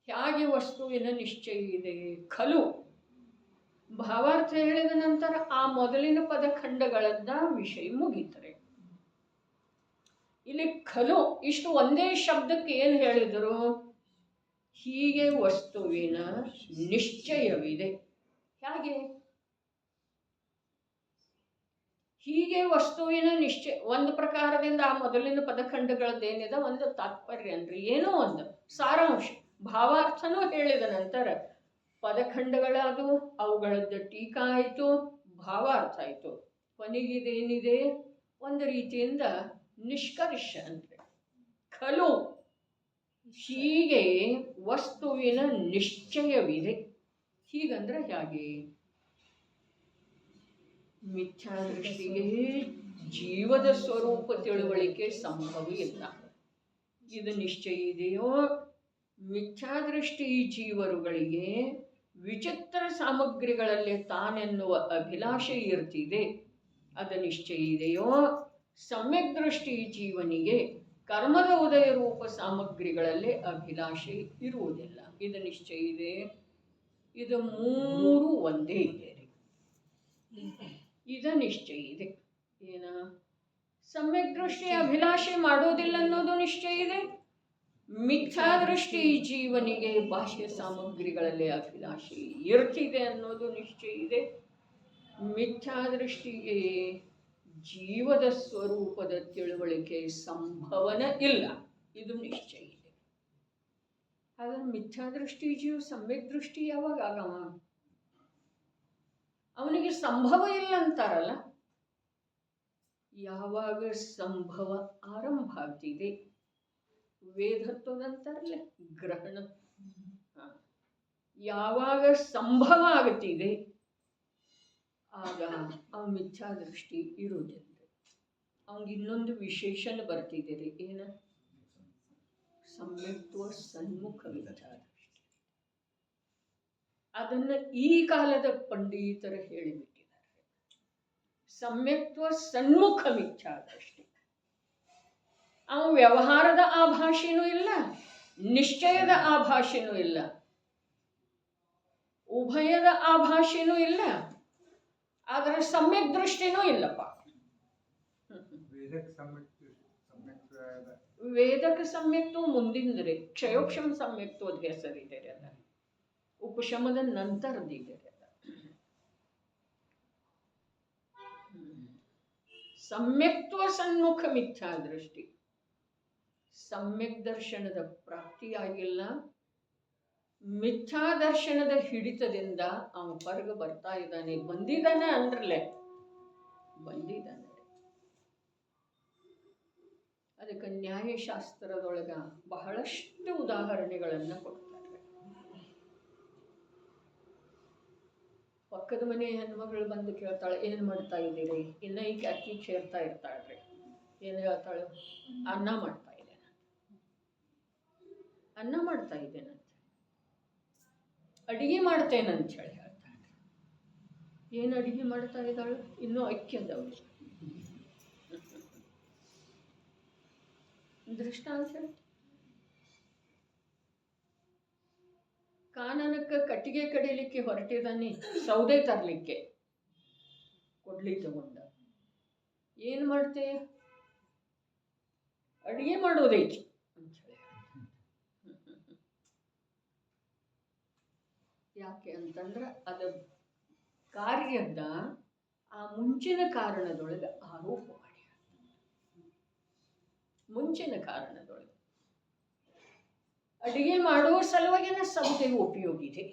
ಹೇಗೆ ವಸ್ತುವಿನ ನಿಶ್ಚಯ ಇದೆ? ಖಲು ಭಾವಾರ್ಥ ಹೇಳಿದ ನಂತರ ಆ ಮೊದಲಿನ ಪದಖಂಡಗಳನ್ನ ವಿಷಯ ಮುಗಿತಾರೆ. ಇಲ್ಲಿ ಖಲು ಇಷ್ಟು ಒಂದೇ ಶಬ್ದಕ್ಕೆ ಏನು ಹೇಳಿದರು? ಹೀಗೆ ವಸ್ತುವಿನ ನಿಶ್ಚಯವಿದೆ. ಹೀಗೆ ವಸ್ತುವಿನ ನಿಶ್ಚಯ ಒಂದು ಪ್ರಕಾರದಿಂದ ಆ ಮೊದಲಿನ ಪದಖಂಡಗಳದ್ದೇನಿದೆ ಒಂದು ತಾತ್ಪರ್ಯ ಅಂದ್ರೆ ಏನೋ ಒಂದು ಸಾರಾಂಶ. ಭಾವಾರ್ಥನೂ ಹೇಳಿದ ನಂತರ ಪದಖಂಡಗಳಾದವು, ಅವುಗಳದ್ದು ಟೀಕಾ ಆಯಿತು, ಭಾವಾರ್ಥ ಆಯಿತು. ಕೊನೆಗಿದೇನಿದೆ? ಒಂದು ರೀತಿಯಿಂದ ನಿಷ್ಕರ್ಷ ಅಂದ್ರೆ ಖಲು ಹೀಗೆ ವಸ್ತುವಿನ ನಿಶ್ಚಯವಿದೆ. ಹೀಗಂದ್ರೆ ಹೇಗೆ? ಮಿಥ್ಯಾದೃಷ್ಟಿಗೆ ಜೀವದ ಸ್ವರೂಪ ತಿಳುವಳಿಕೆ ಸಂಭವ ಇಲ್ಲ. ಇದು ನಿಶ್ಚಯ ಇದೆಯೋ? ಮಿಥ್ಯಾದೃಷ್ಟಿ ಜೀವರುಗಳಿಗೆ ವಿಚಿತ್ರ ಸಾಮಗ್ರಿಗಳಲ್ಲಿ ತಾನೆನ್ನುವ ಅಭಿಲಾಷೆ ಇರ್ತಿದೆ, ಅದು ನಿಶ್ಚಯ ಇದೆಯೋ, ಸಮ್ಯಕ್ ದೃಷ್ಟಿ ಜೀವನಿಗೆ ಕರ್ಮದ ಉದಯ ರೂಪ ಸಾಮಗ್ರಿಗಳಲ್ಲಿ ಅಭಿಲಾಷೆ ಇರುವುದಿಲ್ಲ. ಇದು ನಿಶ್ಚಯ ಇದೆ. ಇದು ಮೂರು ಒಂದೇ ಇದೆ ರೀ. ಇದು ನಿಶ್ಚಯ ಇದೆ. ಏನ ಸಮ್ಯಕ್ ದೃಷ್ಟಿ ಅಭಿಲಾಷೆ ಮಾಡೋದಿಲ್ಲ ಅನ್ನೋದು ನಿಶ್ಚಯ ಇದೆ. ಮಿಥ್ಯಾದೃಷ್ಟಿ ಜೀವನಿಗೆ ಬಾಹ್ಯ ಸಾಮಗ್ರಿಗಳಲ್ಲಿ ಅಭಿಲಾಷೆ ಇರ್ತಿದೆ ಅನ್ನೋದು ನಿಶ್ಚಯ ಇದೆ. ಮಿಥ್ಯಾದೃಷ್ಟಿಗೆ ಜೀವದ ಸ್ವರೂಪದ ತಿಳುವಳಿಕೆ ಸಂಭವನ ಇಲ್ಲ, ಇದು ನಿಶ್ಚಯ ಇದೆ. ಹಾಗಾದ್ರೆ ಮಿಥ್ಯಾದೃಷ್ಟಿ ಜೀವ ಸಮ್ಯಕ್ ದೃಷ್ಟಿ ಯಾವಾಗ ಆಗವ? ಅವನಿಗೆ ಸಂಭವ ಇಲ್ಲ ಅಂತಾರಲ್ಲ, ಯಾವಾಗ ಸಂಭವ ಆರಂಭ ಆಗ್ತಿದೆ, ವೇದತ್ವದಂತಾರಲ್ಲ ಗ್ರಹಣ, ಯಾವಾಗ ಸಂಭವ ಆಗುತ್ತಿದೆ ಆಗ ಅವ ಮಿಥ್ಯಾದೃಷ್ಟಿ ಇರುವುದಿಲ್ಲ. ಅವನಿಗೆ ಇನ್ನೊಂದು ವಿಶೇಷಣ ಬರ್ತಿದೆ ರೀ. ಏನ? ಸಮ್ಯಕ್ತ್ವ ಸನ್ಮುಖ ಮಿಥ್ಯಾದೃಷ್ಟಿ. ಅದನ್ನ ಈ ಕಾಲದ ಪಂಡಿತರು ಹೇಳಿಬಿಟ್ಟಿದ್ದಾರೆ. ಸಮ್ಯಕ್ತ್ವ ಸನ್ಮುಖ ಮಿಥ್ಯಾದೃಷ್ಟಿ. ಅವ ವ್ಯವಹಾರದ ಆಭಾಷೆನೂ ಇಲ್ಲ, ನಿಶ್ಚಯದ ಆಭಾಷೆನೂ ಇಲ್ಲ, ಉಭಯದ ಆಭಾಷೆನೂ ಇಲ್ಲ, ಆದರೆ ಸಮ್ಯಕ್ ದೃಷ್ಟಿನೂ ಇಲ್ಲಪ್ಪ. ವೇದಕ ಸಮ್ಯಕ್ತ್ವ ಮುಂದಿಂದ್ರೆ ಕ್ಷಯೋಕ್ಷಮ ಸಮ್ಯಕ್ತ್ವದ ಹೆಸರಿದೆ ಅಲ್ಲ, ಉಪಶಮದ ನಂತರದಿದೆ ಅಲ್ಲ. ಸಮ್ಯಕ್ತ್ವ ಸನ್ಮುಖ ಮಿಥ್ಯಾದೃಷ್ಟಿ. ಸಮ್ಯಕ್ ದರ್ಶನದ ಪ್ರಾಪ್ತಿಯಾಗಿಲ್ಲ, ಮಿಥ್ಯಾದರ್ಶನದ ಹಿಡಿತದಿಂದ ಅವನು ಹೊರಗೆ ಬರ್ತಾ ಇದ್ದಾನೆ. ಬಂದಿದ್ದಾನೆ ಅಂದ್ರಲೆ ಬಂದಿದ್ದಾನೆ. ಅದಕ್ಕೆ ನ್ಯಾಯಶಾಸ್ತ್ರದೊಳಗ ಬಹಳಷ್ಟು ಉದಾಹರಣೆಗಳನ್ನು ಕೊಡ್ತಾರೆ. ಪಕ್ಕದ ಮನೆ ಹೆಣ್ಮಗಳು ಬಂದು ಕೇಳ್ತಾಳೆ, ಏನು ಮಾಡ್ತಾ ಇದ್ದೀರಿ? ಇನ್ನ ಈಗ ಅಕ್ಕಿ ಸೇರ್ತಾ ಇರ್ತಾಳ್ರಿ. ಏನು ಹೇಳ್ತಾಳೆ? ಅನ್ನ ಮಾಡ್ತಾ ಇದ್ದೇನೆ, ಅನ್ನ ಮಾಡ್ತಾ ಇದ್ದೇನೆ, ಅಡಿಗೆ ಮಾಡ್ತೇನಂತ ಹೇಳಿ ಹೇಳ್ತಾಳೆ. ಏನು ಅಡಿಗೆ ಮಾಡ್ತಾ ಇದ್ದಾಳು? ಇನ್ನೂ ಅಕ್ಕಿ ಅದಾವಳು. ದೃಷ್ಟಾಂತ ಕಾನನಕ್ಕೆ ಕಟ್ಟಿಗೆ ಕಡಿಲಿಕ್ಕೆ ಹೊರಟಿದ್ದಾನೆ, ಸೌದೆ ತರಲಿಕ್ಕೆ ಕೊಡ್ಲಿ ತಗೊಂಡ. ಏನು ಮಾಡ್ತೆ? ಅಡಿಗೆ ಮಾಡೋದೈತಿ ಅಂತ ಹೇಳಿ. ಯಾಕೆ ಅಂತಂದ್ರೆ ಅದ ಕಾರ್ಯದ ಆ ಮುಂಚಿನ ಕಾರಣದೊಳಗೆ ಆರೋಪ ಮಾಡಿ, ಮುಂಚಿನ ಕಾರಣದೊಳಗೆ ಅಡಿಗೆ ಮಾಡುವ ಸಲುವಾಗಿನ ಸೌದೆ ಉಪಯೋಗಿದೆ.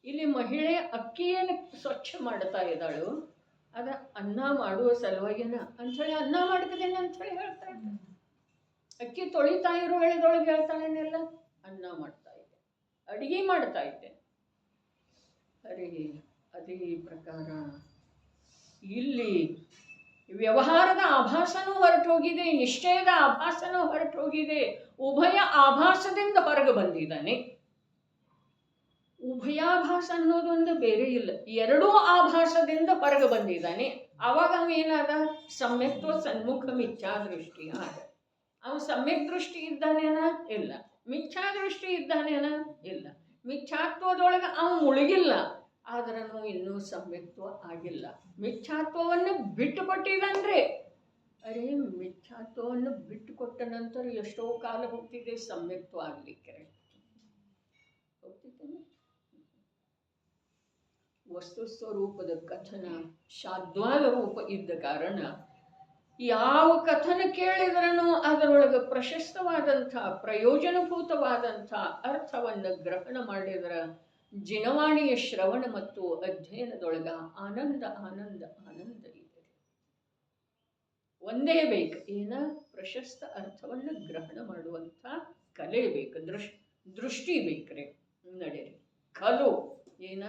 ಇಲ್ಲಿ ಮಹಿಳೆ ಅಕ್ಕಿಯನ್ನು ಸ್ವಚ್ಛ ಮಾಡ್ತಾ ಇದ್ದಾಳು, ಅದ ಅನ್ನ ಮಾಡುವ ಸಲುವಾಗಿನ ಅಂಥೇಳಿ ಅನ್ನ ಮಾಡ್ತಿದ್ದೇನೆ ಅಂಥೇಳಿ ಹೇಳ್ತಾ ಇದ್ದಾಳೆ. ಅಕ್ಕಿ ತೊಳಿತಾ ಇರೋ ವೇಳೆದೊಳಗೆ ಹೇಳ್ತಾಳೇನೆಲ್ಲ, ಅನ್ನ ಮಾಡ್ತಾ ಇದ್ದೆ, ಅಡಿಗೆ ಮಾಡ್ತಾ ಇದ್ದೆ. ಅರೆ ಅದೇ ಪ್ರಕಾರ ಇಲ್ಲಿ ವ್ಯವಹಾರದ ಆಭಾಸನೂ ಹೊರಟು ಹೋಗಿದೆ, ನಿಶ್ಚಯದ ಆಭಾಸನೂ ಹೊರಟು ಹೋಗಿದೆ, ಉಭಯ ಆಭಾಸದಿಂದ ಹೊರಗೆ ಬಂದಿದ್ದಾನೆ. ಉಭಯಾಭಾಸ ಅನ್ನೋದೊಂದು ಬೇರೆ ಇಲ್ಲ, ಎರಡೂ ಆಭಾಸದಿಂದ ಹೊರಗೆ ಬಂದಿದ್ದಾನೆ. ಆವಾಗ ಅವ ಏನಾದ? ಸಮ್ಯಕ್ತ್ವ ಸನ್ಮುಖ ಮಿಥ್ಯಾದೃಷ್ಟಿ ಆದ. ಅವ ಸಮ್ಯಕ್ ದೃಷ್ಟಿ ಇದ್ದಾನೇನ? ಇಲ್ಲ. ಮಿಥ್ಯಾದೃಷ್ಟಿ ಇದ್ದಾನೇನ? ಇಲ್ಲ. ಮಿಥ್ಯಾತ್ವದೊಳಗೆ ಅವ ಮುಳುಗಿಲ್ಲ, ಆದ್ರೂ ಇನ್ನೂ ಸಮ್ಯಕ್ತ್ವ ಆಗಿಲ್ಲ. ಮಿಥ್ಯಾತ್ವವನ್ನು ಬಿಟ್ಟು ಕೊಟ್ಟಿದಂದ್ರೆ, ಅರೆ ಮಿಥ್ಯಾತ್ವವನ್ನು ಬಿಟ್ಟು ಕೊಟ್ಟ ನಂತರ ಎಷ್ಟೋ ಕಾಲ ಹೋಗ್ತಿದೆ ಸಮ್ಯಕ್ತ್ವ ಆಗ್ಲಿಕ್ಕೆ. ಹೋಗ್ತಿದ್ದೇನೆ. ವಸ್ತು ಸ್ವರೂಪದ ಕಥನ ಶಾದ್ವಾದ ರೂಪ ಇದ್ದ ಕಾರಣ ಯಾವ ಕಥನ ಕೇಳಿದ್ರೂ ಅದರೊಳಗೆ ಪ್ರಶಸ್ತವಾದಂಥ ಪ್ರಯೋಜನಭೂತವಾದಂಥ ಅರ್ಥವನ್ನು ಗ್ರಹಣ ಮಾಡಿದ್ರ ಜಿನವಾಣಿಯ ಶ್ರವಣ ಮತ್ತು ಅಧ್ಯಯನದೊಳಗ ಆನಂದ ಆನಂದ ಆನಂದ ಇದೆ. ಒಂದೇ ಬೇಕು, ಏನ? ಪ್ರಶಸ್ತ ಅರ್ಥವನ್ನು ಗ್ರಹಣ ಮಾಡುವಂಥ ಕಲೆ ಬೇಕು, ದೃಷ್ಟಿ ಬೇಕ್ರೆ. ನಡೆರಿ ಕಲು ಏನ?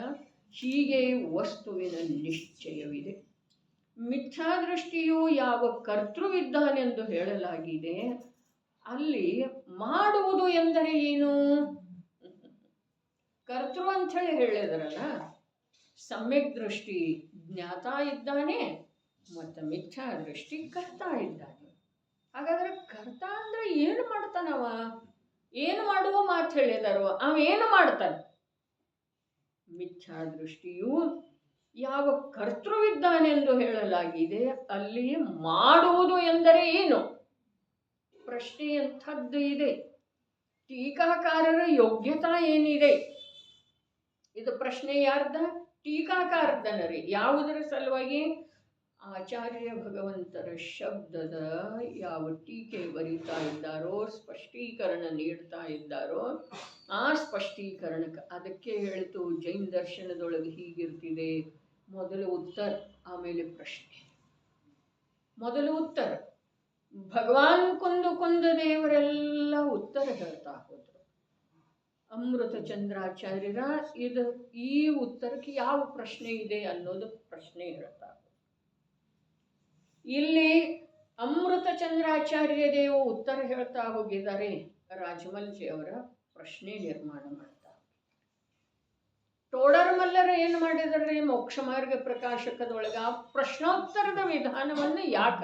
ಹೀಗೆ ವಸ್ತುವಿನ ನಿಶ್ಚಯವಿದೆ. ಮಿಥ್ಯಾದೃಷ್ಟಿಯು ಯಾವ ಕರ್ತೃವಿದ್ದಾನೆಂದು ಹೇಳಲಾಗಿದೆ, ಅಲ್ಲಿ ಮಾಡುವುದು ಎಂದರೆ ಏನು? ಕರ್ತೃ ಅಂಥೇಳಿ ಹೇಳಿದ್ರಲ್ಲ, ಸಮ್ಯಕ್ ದೃಷ್ಟಿ ಜ್ಞಾತ ಇದ್ದಾನೆ ಮತ್ತು ಮಿಥ್ಯಾ ದೃಷ್ಟಿ ಕರ್ತ ಇದ್ದಾನೆ. ಹಾಗಾದ್ರೆ ಕರ್ತ ಅಂದ್ರೆ ಏನು ಮಾಡ್ತಾನವ? ಏನು ಮಾಡುವ ಮಾತು ಹೇಳಿದಾರೋ ಅವ ಏನು ಮಾಡ್ತಾನೆ? ಮಿಥ್ಯಾ ದೃಷ್ಟಿಯು ಯಾವ ಕರ್ತೃವಿದ್ದಾನೆಂದು ಹೇಳಲಾಗಿದೆ ಅಲ್ಲಿ ಮಾಡುವುದು ಎಂದರೆ ಏನು? ಪ್ರಶ್ನೆ ಎಂಥದ್ದು ಇದೆ? ಟೀಕಾಕಾರರ ಯೋಗ್ಯತಾ ಏನಿದೆ? ಇದು ಪ್ರಶ್ನೆ ಯಾರ್ದ? ಟೀಕಾಕಾರದನರಿ. ಯಾವುದರ ಸಲುವಾಗಿ? ಆಚಾರ್ಯ ಭಗವಂತರ ಶಬ್ದದ ಯಾವ ಟೀಕೆ ಬರೀತಾ ಇದ್ದಾರೋ, ಸ್ಪಷ್ಟೀಕರಣ ನೀಡ್ತಾ ಇದ್ದಾರೋ, ಆ ಸ್ಪಷ್ಟೀಕರಣಕ್ಕೆ ಅದಕ್ಕೆ ಹೇಳ್ತು ಜೈನ ದರ್ಶನದೊಳಗೆ ಹೀಗಿರ್ತಿದೆ. ಮೊದಲು ಉತ್ತರ, ಆಮೇಲೆ ಪ್ರಶ್ನೆ. ಮೊದಲು ಉತ್ತರ. ಭಗವಾನ್ ಕುಂದು ದೇವರೆಲ್ಲ ಉತ್ತರ ಹೇಳ್ತಾ ಹೋದ್ರು. ಅಮೃತ ಚಂದ್ರಾಚಾರ್ಯರ ಈ ಉತ್ತರಕ್ಕೆ ಯಾವ ಪ್ರಶ್ನೆ ಇದೆ ಅನ್ನೋದು ಪ್ರಶ್ನೆ ಹೇಳ್ತಾ ಹೋದ್ರು. ಇಲ್ಲಿ ಅಮೃತ ಚಂದ್ರಾಚಾರ್ಯ ದೇವ ಉತ್ತರ ಹೇಳ್ತಾ ಹೋಗಿದ್ದಾರೆ, ರಾಜಮಲ್ಜಿ ಅವರ ಪ್ರಶ್ನೆ ನಿರ್ಮಾಣ ಮಾಡ್ತಾ. ಟೋಡರ್ ಮಲ್ಲರ ಏನು ಮಾಡಿದರೆ ಮೋಕ್ಷ ಮಾರ್ಗ ಪ್ರಕಾಶಕದೊಳಗ ಪ್ರಶ್ನೋತ್ತರದ ವಿಧಾನವನ್ನು ಯಾಕ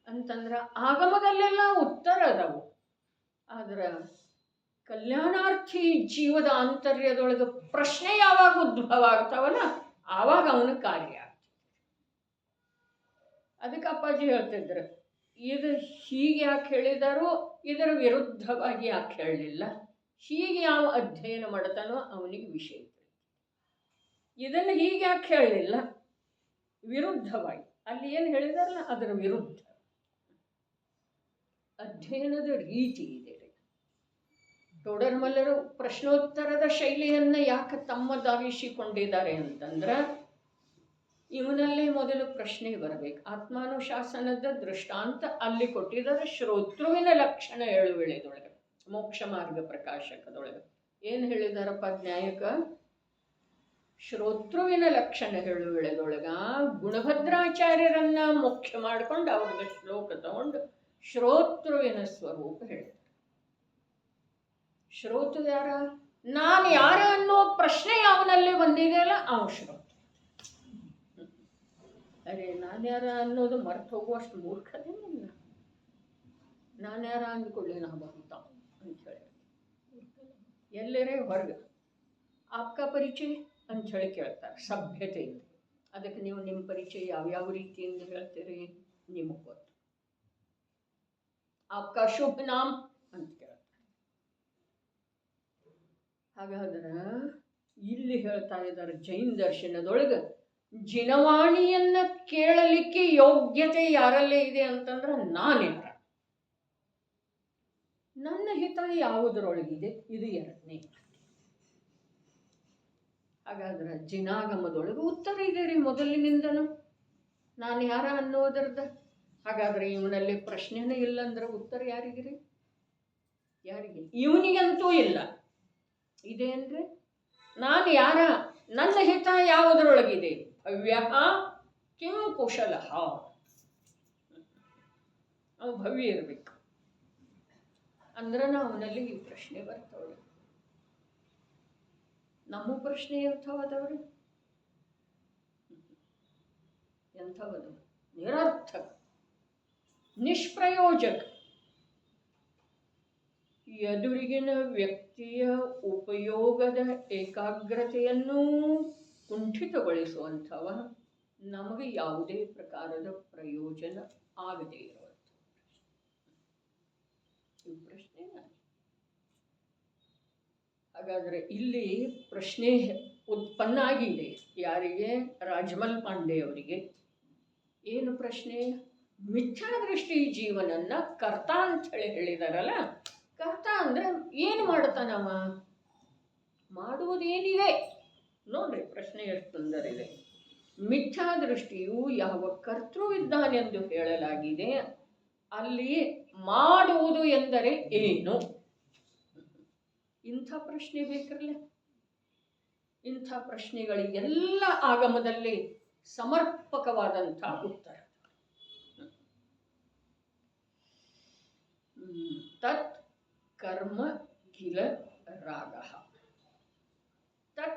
ಅಂತಂದ್ರೆ ಆಗಮದಲ್ಲೆಲ್ಲ ಉತ್ತರ ಅದಾವು, ಆದ್ರೆ ಕಲ್ಯಾಣಾರ್ಥಿ ಜೀವದ ಆಂತರ್ಯದೊಳಗೆ ಪ್ರಶ್ನೆ ಯಾವಾಗ ಉದ್ಭವ ಆಗ್ತಾವಲ್ಲ ಆವಾಗ ಅವನ ಕಾರ್ಯ ಆಗ್ತದೆ. ಅದಕ್ಕೆ ಅಪ್ಪಾಜಿ ಹೇಳ್ತಿದ್ರು, ಇದು ಹೀಗೆ ಯಾಕೆ ಹೇಳಿದಾರೋ, ಇದರ ವಿರುದ್ಧವಾಗಿ ಯಾಕೆ ಹೇಳಲಿಲ್ಲ, ಹೀಗೆ ಯಾವ ಅಧ್ಯಯನ ಮಾಡ್ತಾನೋ ಅವನಿಗೆ ವಿಷಯ. ಇದನ್ನು ಹೀಗೆ ಯಾಕೆ ಹೇಳಲಿಲ್ಲ, ವಿರುದ್ಧವಾಗಿ ಅಲ್ಲಿ ಏನು ಹೇಳಿದಾರಲ್ಲ ಅದರ ವಿರುದ್ಧ ಅಧ್ಯಯನದ ರೀತಿ ಇದೆ. ಟೋಡರ್ಮಲ್ಲರು ಪ್ರಶ್ನೋತ್ತರದ ಶೈಲಿಯನ್ನು ಯಾಕೆ ತಮ್ಮದಾಗಿಸಿಕೊಂಡಿದ್ದಾರೆ ಅಂತಂದ್ರೆ, ಇವನಲ್ಲಿ ಮೊದಲು ಪ್ರಶ್ನೆ ಬರಬೇಕು. ಆತ್ಮಾನುಶಾಸನದ ದೃಷ್ಟಾಂತ ಅಲ್ಲಿ ಕೊಟ್ಟಿದ್ದಾರೆ. ಶ್ರೋತೃವಿನ ಲಕ್ಷಣ ಹೇಳುವಿಳೆದೊಳಗೆ ಮೋಕ್ಷ ಮಾರ್ಗ ಪ್ರಕಾಶಕದೊಳಗೆ ಏನು ಹೇಳಿದಾರಪ್ಪ ನ್ಯಾಯಕ? ಶ್ರೋತೃವಿನ ಲಕ್ಷಣ ಹೇಳುವಿಳೆದೊಳಗ ಗುಣಭದ್ರಾಚಾರ್ಯರನ್ನ ಮುಖ್ಯ ಮಾಡ್ಕೊಂಡು ಅವ್ರದ ಶ್ಲೋಕ ತಗೊಂಡು ಶ್ರೋತೃವಿನ ಸ್ವರೂಪ ಹೇಳಿದ್ದಾರೆ. ಶ್ರೋತೃ ಯಾರ? ನಾನು ಯಾರ ಅನ್ನೋ ಪ್ರಶ್ನೆ ಅವನಲ್ಲಿ ಬಂದಿದೆಯಲ್ಲ ಅವ ಶ್ರೋತೃ. ಅರೆ ನಾನ್ಯಾರ ಅನ್ನೋದು ಮರ್ತು ಹೋಗುವಷ್ಟು ಮೂರ್ಖದೇನಿಲ್ಲ. ನಾನ್ಯಾರ ಅಂದ್ಕೊಳ್ಳಿ ನಾ ಬಂತ ಅಂಥೇಳಿ ಎಲ್ಲರೇ ಹೊರಗೆ ಆಪ್ಕ ಪರಿಚಯ ಅಂಥೇಳಿ ಕೇಳ್ತಾರೆ ಸಭ್ಯತೆಯಿಂದ. ಅದಕ್ಕೆ ನೀವು ನಿಮ್ಮ ಪರಿಚಯ ಯಾವ್ಯಾವ ರೀತಿಯಿಂದ ಹೇಳ್ತೀರಿ ನಿಮಗೆ ಗೊತ್ತು. ಆಪ್ಕ ಶುಭ ನಾಮ್ ಅಂತ ಕೇಳ್ತಾರೆ. ಹಾಗಾದ್ರೆ ಇಲ್ಲಿ ಹೇಳ್ತಾ ಇದ್ದಾರೆ ಜೈನ ದರ್ಶನದೊಳಗೆ ಜಿನವಾಣಿಯನ್ನ ಕೇಳಲಿಕ್ಕೆ ಯೋಗ್ಯತೆ ಯಾರಲ್ಲೇ ಇದೆ ಅಂತಂದ್ರೆ ನಾನ್ಯಾರ, ನನ್ನ ಹಿತ ಯಾವುದರೊಳಗಿದೆ, ಇದು ಎರಡನೇ. ಹಾಗಾದ್ರೆ ಜಿನಾಗಮದೊಳಗೆ ಉತ್ತರ ಇದೆ ರೀ ಮೊದಲಿನಿಂದನು, ನಾನು ಯಾರ ಅನ್ನೋದ್ರದ. ಹಾಗಾದ್ರೆ ಇವನಲ್ಲಿ ಪ್ರಶ್ನೆನೇ ಇಲ್ಲ ಅಂದ್ರೆ ಉತ್ತರ ಯಾರಿಗಿರಿ? ಯಾರಿಗೆ? ಇವನಿಗಂತೂ ಇಲ್ಲ. ಇದೇನ್ರಿ? ನಾನು ಯಾರ, ನನ್ನ ಹಿತ ಯಾವುದರೊಳಗಿದೆ? ಭವ್ಯ ಕಿಂ ಕುಶಲ. ಅವು ಭವ್ಯ ಇರಬೇಕು ಅಂದ್ರೆ ಅವನಲ್ಲಿ ಈ ಪ್ರಶ್ನೆ ಬರ್ತಾವಳು. ನಮ್ಮ ಪ್ರಶ್ನೆ ಎಂಥವದವ್ರಿ? ಎಂಥವದವ? ನಿರರ್ಥಕ, ನಿಷ್ಪ್ರಯೋಜಕ. ಎದುರಿಗಿನ ವ್ಯಕ್ತಿಯ ಉಪಯೋಗದ ಏಕಾಗ್ರತೆಯನ್ನು ಕುಂಠಿತಗೊಳಿಸುವಂಥವ, ನಮಗೆ ಯಾವುದೇ ಪ್ರಕಾರದ ಪ್ರಯೋಜನ ಆಗದೇ ಇರುವಂಥ ಈ ಪ್ರಶ್ನೆ. ಹಾಗಾದರೆ ಇಲ್ಲಿ ಪ್ರಶ್ನೆ ಉತ್ಪನ್ನ ಆಗಿದೆ. ಯಾರಿಗೆ? ರಾಜಮಲ್ ಪಾಂಡೆ ಅವರಿಗೆ. ಏನು ಪ್ರಶ್ನೆ? ಮಿಥ್ಯಾದೃಷ್ಟಿ ಜೀವನನ್ನ ಕರ್ತ ಅಂಥೇಳಿ ಹೇಳಿದಾರಲ್ಲ, ಕರ್ತ ಅಂದ್ರೆ ಏನು ಮಾಡ್ತಾನವ? ಮಾಡುವುದೇನಿದೆ ನೋಡ್ರಿ, ಪ್ರಶ್ನೆ ಎಷ್ಟು ಸುಂದರಿದೆ. ಮಿಥ್ಯಾದೃಷ್ಟಿಯು ಯಾವ ಕರ್ತೃ ಇದ್ದಾನೆಂದು ಹೇಳಲಾಗಿದೆ, ಅಲ್ಲಿ ಮಾಡುವುದು ಎಂದರೆ ಏನು? ಇಂಥ ಪ್ರಶ್ನೆ ಬೇಕಿರಲ್ಲ. ಇಂಥ ಪ್ರಶ್ನೆಗಳಿಗೆಲ್ಲ ಆಗಮದಲ್ಲಿ ಸಮರ್ಪಕವಾದಂಥ ಉತ್ತರ. ತತ್ ಕರ್ಮ ಕಿಲ ರಾಗ.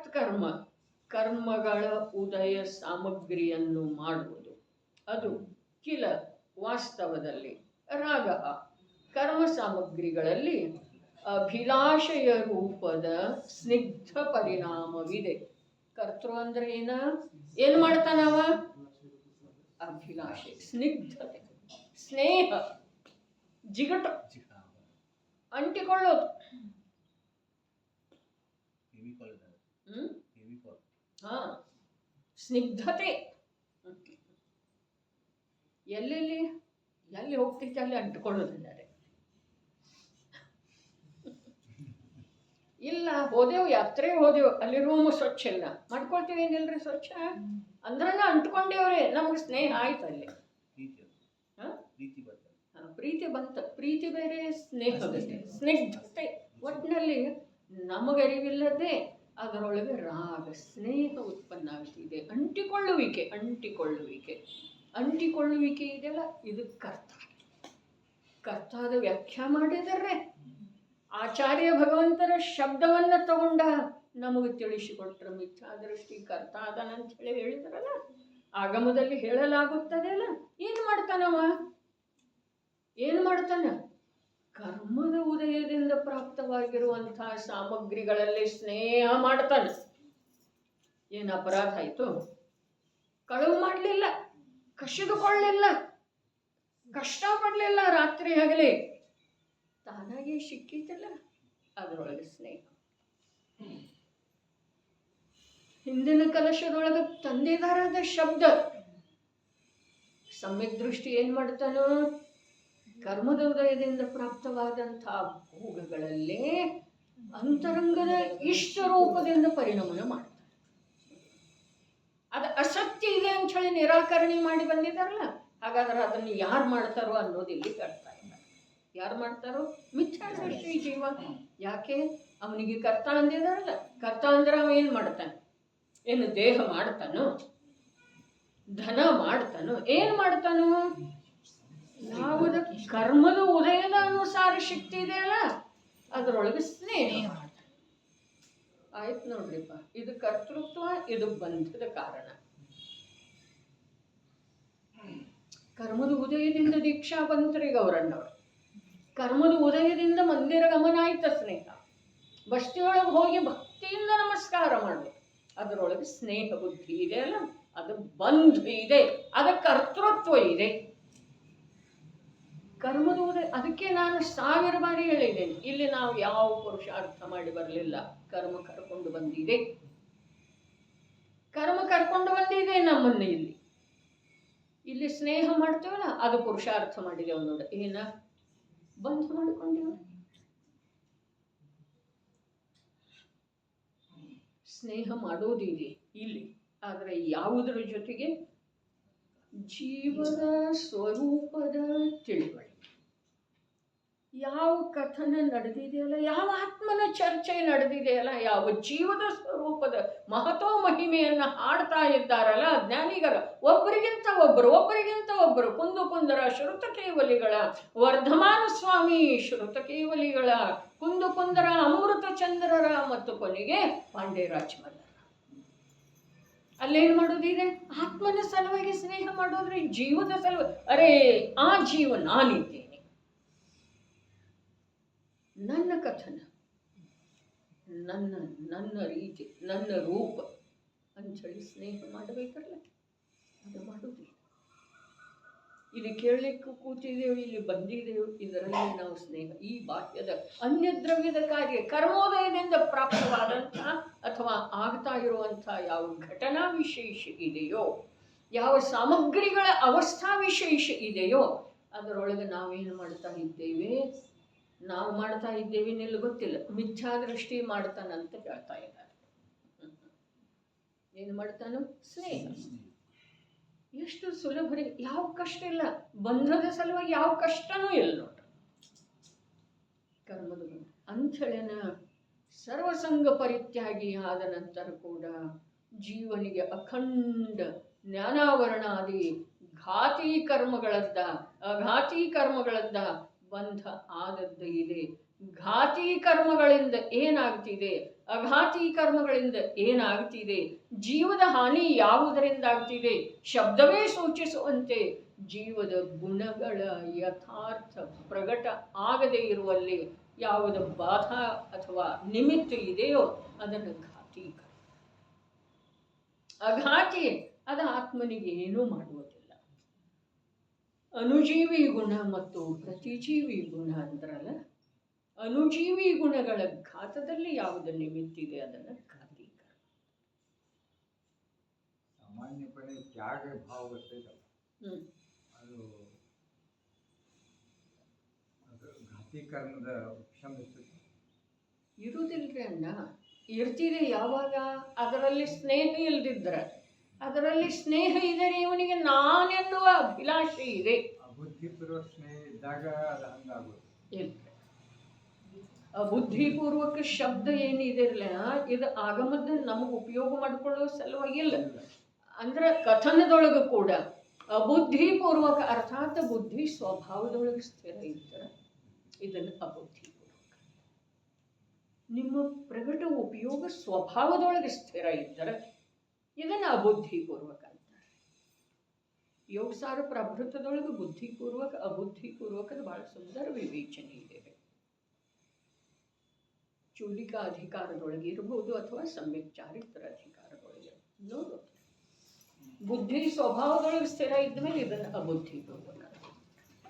ಸತ್ಕರ್ಮ ಕರ್ಮಗಳ ಉದಯ ಸಾಮಗ್ರಿಯನ್ನು ಮಾಡುವುದು. ಅದು ಕಿಲ ವಾಸ್ತವದಲ್ಲಿ ರಾಗ. ಕರ್ಮ ಸಾಮಗ್ರಿಗಳಲ್ಲಿ ಅಭಿಲಾಷೆಯ ರೂಪದ ಸ್ನಿಗ್ಧ ಪರಿಣಾಮವಿದೆ. ಕರ್ತೃ ಅಂದ್ರೆ ಏನು ಮಾಡ್ತಾನವ? ಅಭಿಲಾಷೆ, ಸ್ನಿಗ್ಧತೆ, ಸ್ನೇಹ, ಜಿಗಟು, ಅಂಟಿಕೊಳ್ಳೋದು. ಸ್ನಿಗ್ಧತೆ. ಎಲ್ಲಿ ಹೋಗ್ತೈತೆ ಅಲ್ಲಿ ಅಂಟಿಕೊಳ್ಳೋದಿದ್ದಾರೆ. ಇಲ್ಲ ಹೋದೆವು, ಯಾತ್ರೆಗೆ ಹೋದೆವು, ಅಲ್ಲಿ ರೂಮ್ ಸ್ವಚ್ಛ ಇಲ್ಲ, ಮಾಡ್ಕೊಳ್ತೀವಿ. ಏನಿಲ್ರಿ ಸ್ವಚ್ಛ ಅಂದ್ರನ ಅಂಟ್ಕೊಂಡೇವ್ರಿ, ನಮ್ಗೆ ಸ್ನೇಹ ಆಯ್ತು ಅಲ್ಲಿ. ಪ್ರೀತಿ ಬಂತ. ಪ್ರೀತಿ ಬೇರೆ, ಸ್ನೇಹ ಬೇರೆ. ಸ್ನಿಗ್ಧತೆ ಒಟ್ಟಿನಲ್ಲಿ ನಮಗರಿವಿಲ್ಲದೆ ಅದರೊಳಗೆ ರಾಗ ಸ್ನೇಹ ಉತ್ಪನ್ನ ಆಗ್ತಿದೆ. ಅಂಟಿಕೊಳ್ಳುವಿಕೆ ಇದೆಯಲ್ಲ, ಇದು ಕರ್ತಾದ ವ್ಯಾಖ್ಯಾ ಮಾಡಿದರೆ ಆಚಾರ್ಯ ಭಗವಂತರ ಶಬ್ದವನ್ನ ತಗೊಂಡ ನಮಗೆ ತಿಳಿಸಿಕೊಟ್ರ ಮಿಥ್ಯಾದೃಷ್ಟಿ ಕರ್ತ ಅದನಂತ ಹೇಳಿದ್ರಲ್ಲ, ಆಗಮದಲ್ಲಿ ಹೇಳಲಾಗುತ್ತದೆ ಅಲ್ಲ. ಏನು ಮಾಡ್ತಾನ? ಕರ್ಮದ ಉದಯದಿಂದ ಪ್ರಾಪ್ತವಾಗಿರುವಂತಹ ಸಾಮಗ್ರಿಗಳಲ್ಲಿ ಸ್ನೇಹ ಮಾಡ್ತಾನೆ. ಏನು ಅಪರಾಧ ಆಯ್ತು? ಕಳವು ಮಾಡಲಿಲ್ಲ, ಕಸಿದುಕೊಳ್ಳಲಿಲ್ಲ, ಕಷ್ಟಪಡಲಿಲ್ಲ, ರಾತ್ರಿ ಹಗಲೇ ತಾನಾಗೆ ಸಿಕ್ಕಿತಲ್ಲ, ಅದರೊಳಗೆ ಸ್ನೇಹ. ಹಿಂದಿನ ಕಲಶದೊಳಗೆ ತಂದೆದಾರದ ಶಬ್ದ. ಸಮ್ಯಕ್ ದೃಷ್ಟಿ ಏನ್ ಮಾಡ್ತಾನೋ? ಕರ್ಮದ ಉದಯದಿಂದ ಪ್ರಾಪ್ತವಾದಂತಹ ಭೋಗಗಳಲ್ಲೇ ಅಂತರಂಗದ ಇಷ್ಟ ರೂಪದಿಂದ ಪರಿಣಾಮನ ಮಾಡ್ತಾನೆ. ಅದು ಅಸತ್ಯ ಇದೆ ಅಂತ ಹೇಳಿ ನಿರಾಕರಣೆ ಮಾಡಿ ಬಂದಿದಾರಲ್ಲ, ಹಾಗಾದ್ರೆ ಅದನ್ನು ಯಾರು ಮಾಡ್ತಾರೋ ಅನ್ನೋದು ಇಲ್ಲಿ ಹೇಳ್ತಾ ಇದ್ದಾರೆ. ಯಾರು ಮಾಡ್ತಾರೋ? ಮಿಥ್ಯಾದೃಷ್ಟಿ ಜೀವ. ಯಾಕೆ? ಅವನಿಗೆ ಕರ್ತ ಅಂದಿದಾರಲ್ಲ. ಕರ್ತ ಅಂದ್ರೆ ಅವ ಏನ್ ಮಾಡ್ತಾನೆ? ಏನು ದೇಹ ಮಾಡ್ತಾನೋ, ಧನ ಮಾಡ್ತಾನೋ, ಏನ್ ಮಾಡ್ತಾನೋ? ಯಾವುದ ಕರ್ಮದ ಉದಯದ ಅನುಸಾರ ಶಕ್ತಿ ಇದೆಯಲ್ಲ, ಅದರೊಳಗೆ ಸ್ನೇಹ. ಆಯ್ತು ನೋಡ್ರಿಪ್ಪ, ಇದು ಕರ್ತೃತ್ವ, ಇದು ಬಂಧದ ಕಾರಣ. ಕರ್ಮದ ಉದಯದಿಂದ ದೀಕ್ಷಾ ಬಂತ್ರಿ ಗೌರಣ್ಣವರು. ಕರ್ಮದ ಉದಯದಿಂದ ಮಂದಿರ ಗಮನ ಆಯ್ತ ಸ್ನೇಹ. ಬಸ್ತಿಯೊಳಗೆ ಹೋಗಿ ಭಕ್ತಿಯಿಂದ ನಮಸ್ಕಾರ ಮಾಡಬೇಕು. ಅದರೊಳಗೆ ಸ್ನೇಹ ಬುದ್ಧಿ ಇದೆ ಅಲ್ಲ, ಅದು ಬಂಧ ಇದೆ, ಅದು ಕರ್ತೃತ್ವ ಇದೆ. ಕರ್ಮದ ಉದಯ. ಅದಕ್ಕೆ ನಾನು 1000 ಬಾರಿ ಹೇಳಿದ್ದೇನೆ, ಇಲ್ಲಿ ನಾವು ಯಾವ ಪುರುಷಾರ್ಥ ಮಾಡಿ ಬರಲಿಲ್ಲ. ಕರ್ಮ ಕರ್ಕೊಂಡು ಬಂದಿದೆ ನಮ್ಮನ್ನು. ಇಲ್ಲಿ ಸ್ನೇಹ ಮಾಡ್ತೇವಲ್ಲ, ಅದು ಪುರುಷಾರ್ಥ ಮಾಡಿದೆವು ನೋಡ. ಏನ ಬಂಧ ಮಾಡಿಕೊಂಡೇವ. ಸ್ನೇಹ ಮಾಡೋದಿದೆ ಇಲ್ಲಿ, ಆದರೆ ಯಾವುದರ ಜೊತೆಗೆ? ಜೀವದ ಸ್ವರೂಪದ ತಿಳಿವಳಿಕೆ. ಯಾವ ಕಥನ ನಡೆದಿದೆಯಲ್ಲ, ಯಾವ ಆತ್ಮನ ಚರ್ಚೆ ನಡೆದಿದೆಯಲ್ಲ, ಯಾವ ಜೀವದ ಸ್ವರೂಪದ ಮಹತ್ವ ಮಹಿಮೆಯನ್ನ ಹಾಡ್ತಾ ಇದ್ದಾರಲ್ಲ ಜ್ಞಾನಿಗರ, ಒಬ್ಬರಿಗಿಂತ ಒಬ್ಬರು ಕುಂದರ ಶ್ರುತಕೇವಲಿಗಳ, ವರ್ಧಮಾನ ಸ್ವಾಮಿ ಶ್ರುತಕೇವಲಿಗಳ, ಕುಂದರ ಅಮೃತ ಚಂದ್ರರ, ಮತ್ತು ಕೊನೆಗೆ ಪಾಂಡೇರಾಜ್ ಮಲ್ಲರ. ಅಲ್ಲೇನು ಮಾಡೋದಿದೆ? ಆತ್ಮನ ಸಲುವಾಗಿ ಸ್ನೇಹ ಮಾಡೋದ್ರೆ ಜೀವದ ಸಲುವಾಗಿ. ಅರೇ, ಆ ಜೀವ ನಾನಿದ್ದೇನೆ, ನನ್ನ ಕಥನ, ನನ್ನ ರೀತಿ, ನನ್ನ ರೂಪ ಅಂಥೇಳಿ ಸ್ನೇಹ ಮಾಡಬೇಕಲ್ಲ, ಅದು ಮಾಡೋದಿಲ್ಲ. ಇಲ್ಲಿ ಕೇಳಲಿಕ್ಕೂ ಕೂತಿದ್ದೇವೆ, ಇಲ್ಲಿ ಬಂದಿದ್ದೇವೆ, ಇದರಲ್ಲಿ ನಾವು ಸ್ನೇಹ, ಈ ಬಾಹ್ಯದ ಅನ್ಯದ್ರವ್ಯದ ಕಾರ್ಯ ಕರ್ಮೋದಯದಿಂದ ಪ್ರಾಪ್ತವಾದಂತಹ ಅಥವಾ ಆಗ್ತಾ ಇರುವಂತಹ ಯಾವ ಘಟನಾ ವಿಶೇಷ ಇದೆಯೋ, ಯಾವ ಸಾಮಗ್ರಿಗಳ ಅವಸ್ಥಾ ವಿಶೇಷ ಇದೆಯೋ, ಅದರೊಳಗೆ ನಾವೇನು ಮಾಡ್ತಾ ಇದ್ದೇವೆ? ನಾವು ಮಾಡ್ತಾ ಇದ್ದೇವೆ ನಿಲ್ಲ ಗೊತ್ತಿಲ್ಲ, ಮಿಥ್ಯಾದೃಷ್ಟಿ ಮಾಡ್ತಾನಂತ ಹೇಳ್ತಾ ಇದ್ದಾರೆ. ಏನು ಮಾಡ್ತಾನೋ? ಸ್ನೇಹ. ಎಷ್ಟು ಸುಲಭರಿ, ಯಾವ ಕಷ್ಟ ಇಲ್ಲ. ಬಂಧದ ಸಲುವಾಗಿ ಯಾವ ಕಷ್ಟನೂ ಇಲ್ಲ ನೋಡ್ರಿ. ಕರ್ಮದ ಅಂಥೇಳಿನ ಸರ್ವಸಂಗ ಪರಿತ್ಯಾಗಿ ಆದ ನಂತರ ಕೂಡ ಜೀವನಿಗೆ ಅಖಂಡ ಜ್ಞಾನಾವರಣಾದಿ ಅಘಾತೀ ಕರ್ಮಗಳದ್ದ ಬಂಧ ಆದದ್ದು ಇದೆ. ಘಾತಿ ಕರ್ಮಗಳಿಂದ ಏನಾಗ್ತಿದೆ, ಅಘಾತಿ ಕರ್ಮಗಳಿಂದ ಏನಾಗ್ತಿದೆ, ಜೀವದ ಹಾನಿ ಯಾವುದರಿಂದ ಆಗ್ತಿದೆ, ಶಬ್ದವೇ ಸೂಚಿಸುವಂತೆ ಜೀವದ ಗುಣಗಳ ಯಥಾರ್ಥ ಪ್ರಗಟ ಆಗದೇ ಇರುವಲ್ಲಿ ಯಾವುದ ಬಾಧ ಅಥವಾ ನಿಮಿತ್ತ ಇದೆಯೋ ಅದನ್ನು ಘಾತಿ ಕರ್ಮ. ಅಘಾತಿ ಅದು ಆತ್ಮನಿಗೆ ಏನೂ ಮಾಡುವುದಿಲ್ಲ. ಅನುಜೀವಿ ಗುಣ ಮತ್ತು ಪ್ರತಿಜೀವಿ ಗುಣ ಅಂದ್ರಲ್ಲ, ಅನುಜೀವಿ ಗುಣಗಳ ಘಾತದಲ್ಲಿ ಯಾವುದು ನಿಮಿತ್ತಿದೆ ಅದನ್ನು ಘಾತಿ ಕರ್ಮ. ಸಾಮಾನ್ಯಪಣೆ ತ್ಯಾಗ ಭಾವ ಬರ್ತೈತಲ್ಲ, ಅದು ಘಾತಿ ಕರ್ಮದ ಉಪಶಮ ಇರುವುದಿಲ್ರಿ ಅಣ್ಣ. ಇರ್ತಿದೆ ಯಾವಾಗ ಅದರಲ್ಲಿ ಸ್ನೇಹ ಇಲ್ದಿದ್ರೆ. ಅದರಲ್ಲಿ ಸ್ನೇಹ ಇದ್ದರೆ ಇವನಿಗೆ ನಾನೆನ್ನುವ ಅಭಿಲಾಷೆ ಇದೆ. ಅಬುದ್ಧಿಪೂರ್ವಕ ಸ್ನೇಹ ಇದ್ದಾಗ ಅದು ಹಂಗಾಗೋದು ಇಲ್ಲ. ಅಬುದ್ಧಿಪೂರ್ವಕ ಶಬ್ದ ಏನಿದಿರಲ್ಲ, ಇದು ಆಗಮದ ನಮಗೆ ಉಪಯೋಗ ಮಾಡಿಕೊಳ್ಳುವ ಸಲುವಾಗಿಲ್ಲ. ಅಂದ್ರೆ ಕಥನದೊಳಗೆ ಕೂಡ ಅಬುದ್ಧಿಪೂರ್ವಕ ಅರ್ಥಾತ್ ಬುದ್ಧಿ ಸ್ವಭಾವದೊಳಗೆ ಸ್ಥಿರ ಇದ್ದರೆ ಇದನ್ನು ಅಬುದ್ಧಿಪೂರ್ವಕ. ನಿಮ್ಮ ಪ್ರಗಟ ಉಪಯೋಗ ಸ್ವಭಾವದೊಳಗೆ ಸ್ಥಿರ ಇದ್ದರೆ ಇದನ್ನು ಅಬುದ್ಧಿಪೂರ್ವಕ ಅಂತಾರೆ. ಯೋಗಸಾರ ಪ್ರಭೃತದೊಳಗೆ ಬುದ್ಧಿಪೂರ್ವಕ ಅಬುದ್ಧಿಪೂರ್ವಕದ ಬಹಳ ಸುಂದರ ವಿವೇಚನೆ ಇದೆ. ಚೂಲಿಕಾ ಅಧಿಕಾರದೊಳಗೆ ಇರಬಹುದು ಅಥವಾ ಸಮ್ಯಕ್ ಚಾರಿತ್ರ ಅಧಿಕಾರದೊಳಗೆ ನೋಡು. ಬುದ್ಧಿ ಸ್ವಭಾವದೊಳಗೆ ಸ್ಥಿರ ಇದ್ಮೇಲೆ ಇದನ್ನು ಅಬುದ್ಧಿಪೂರ್ವಕ.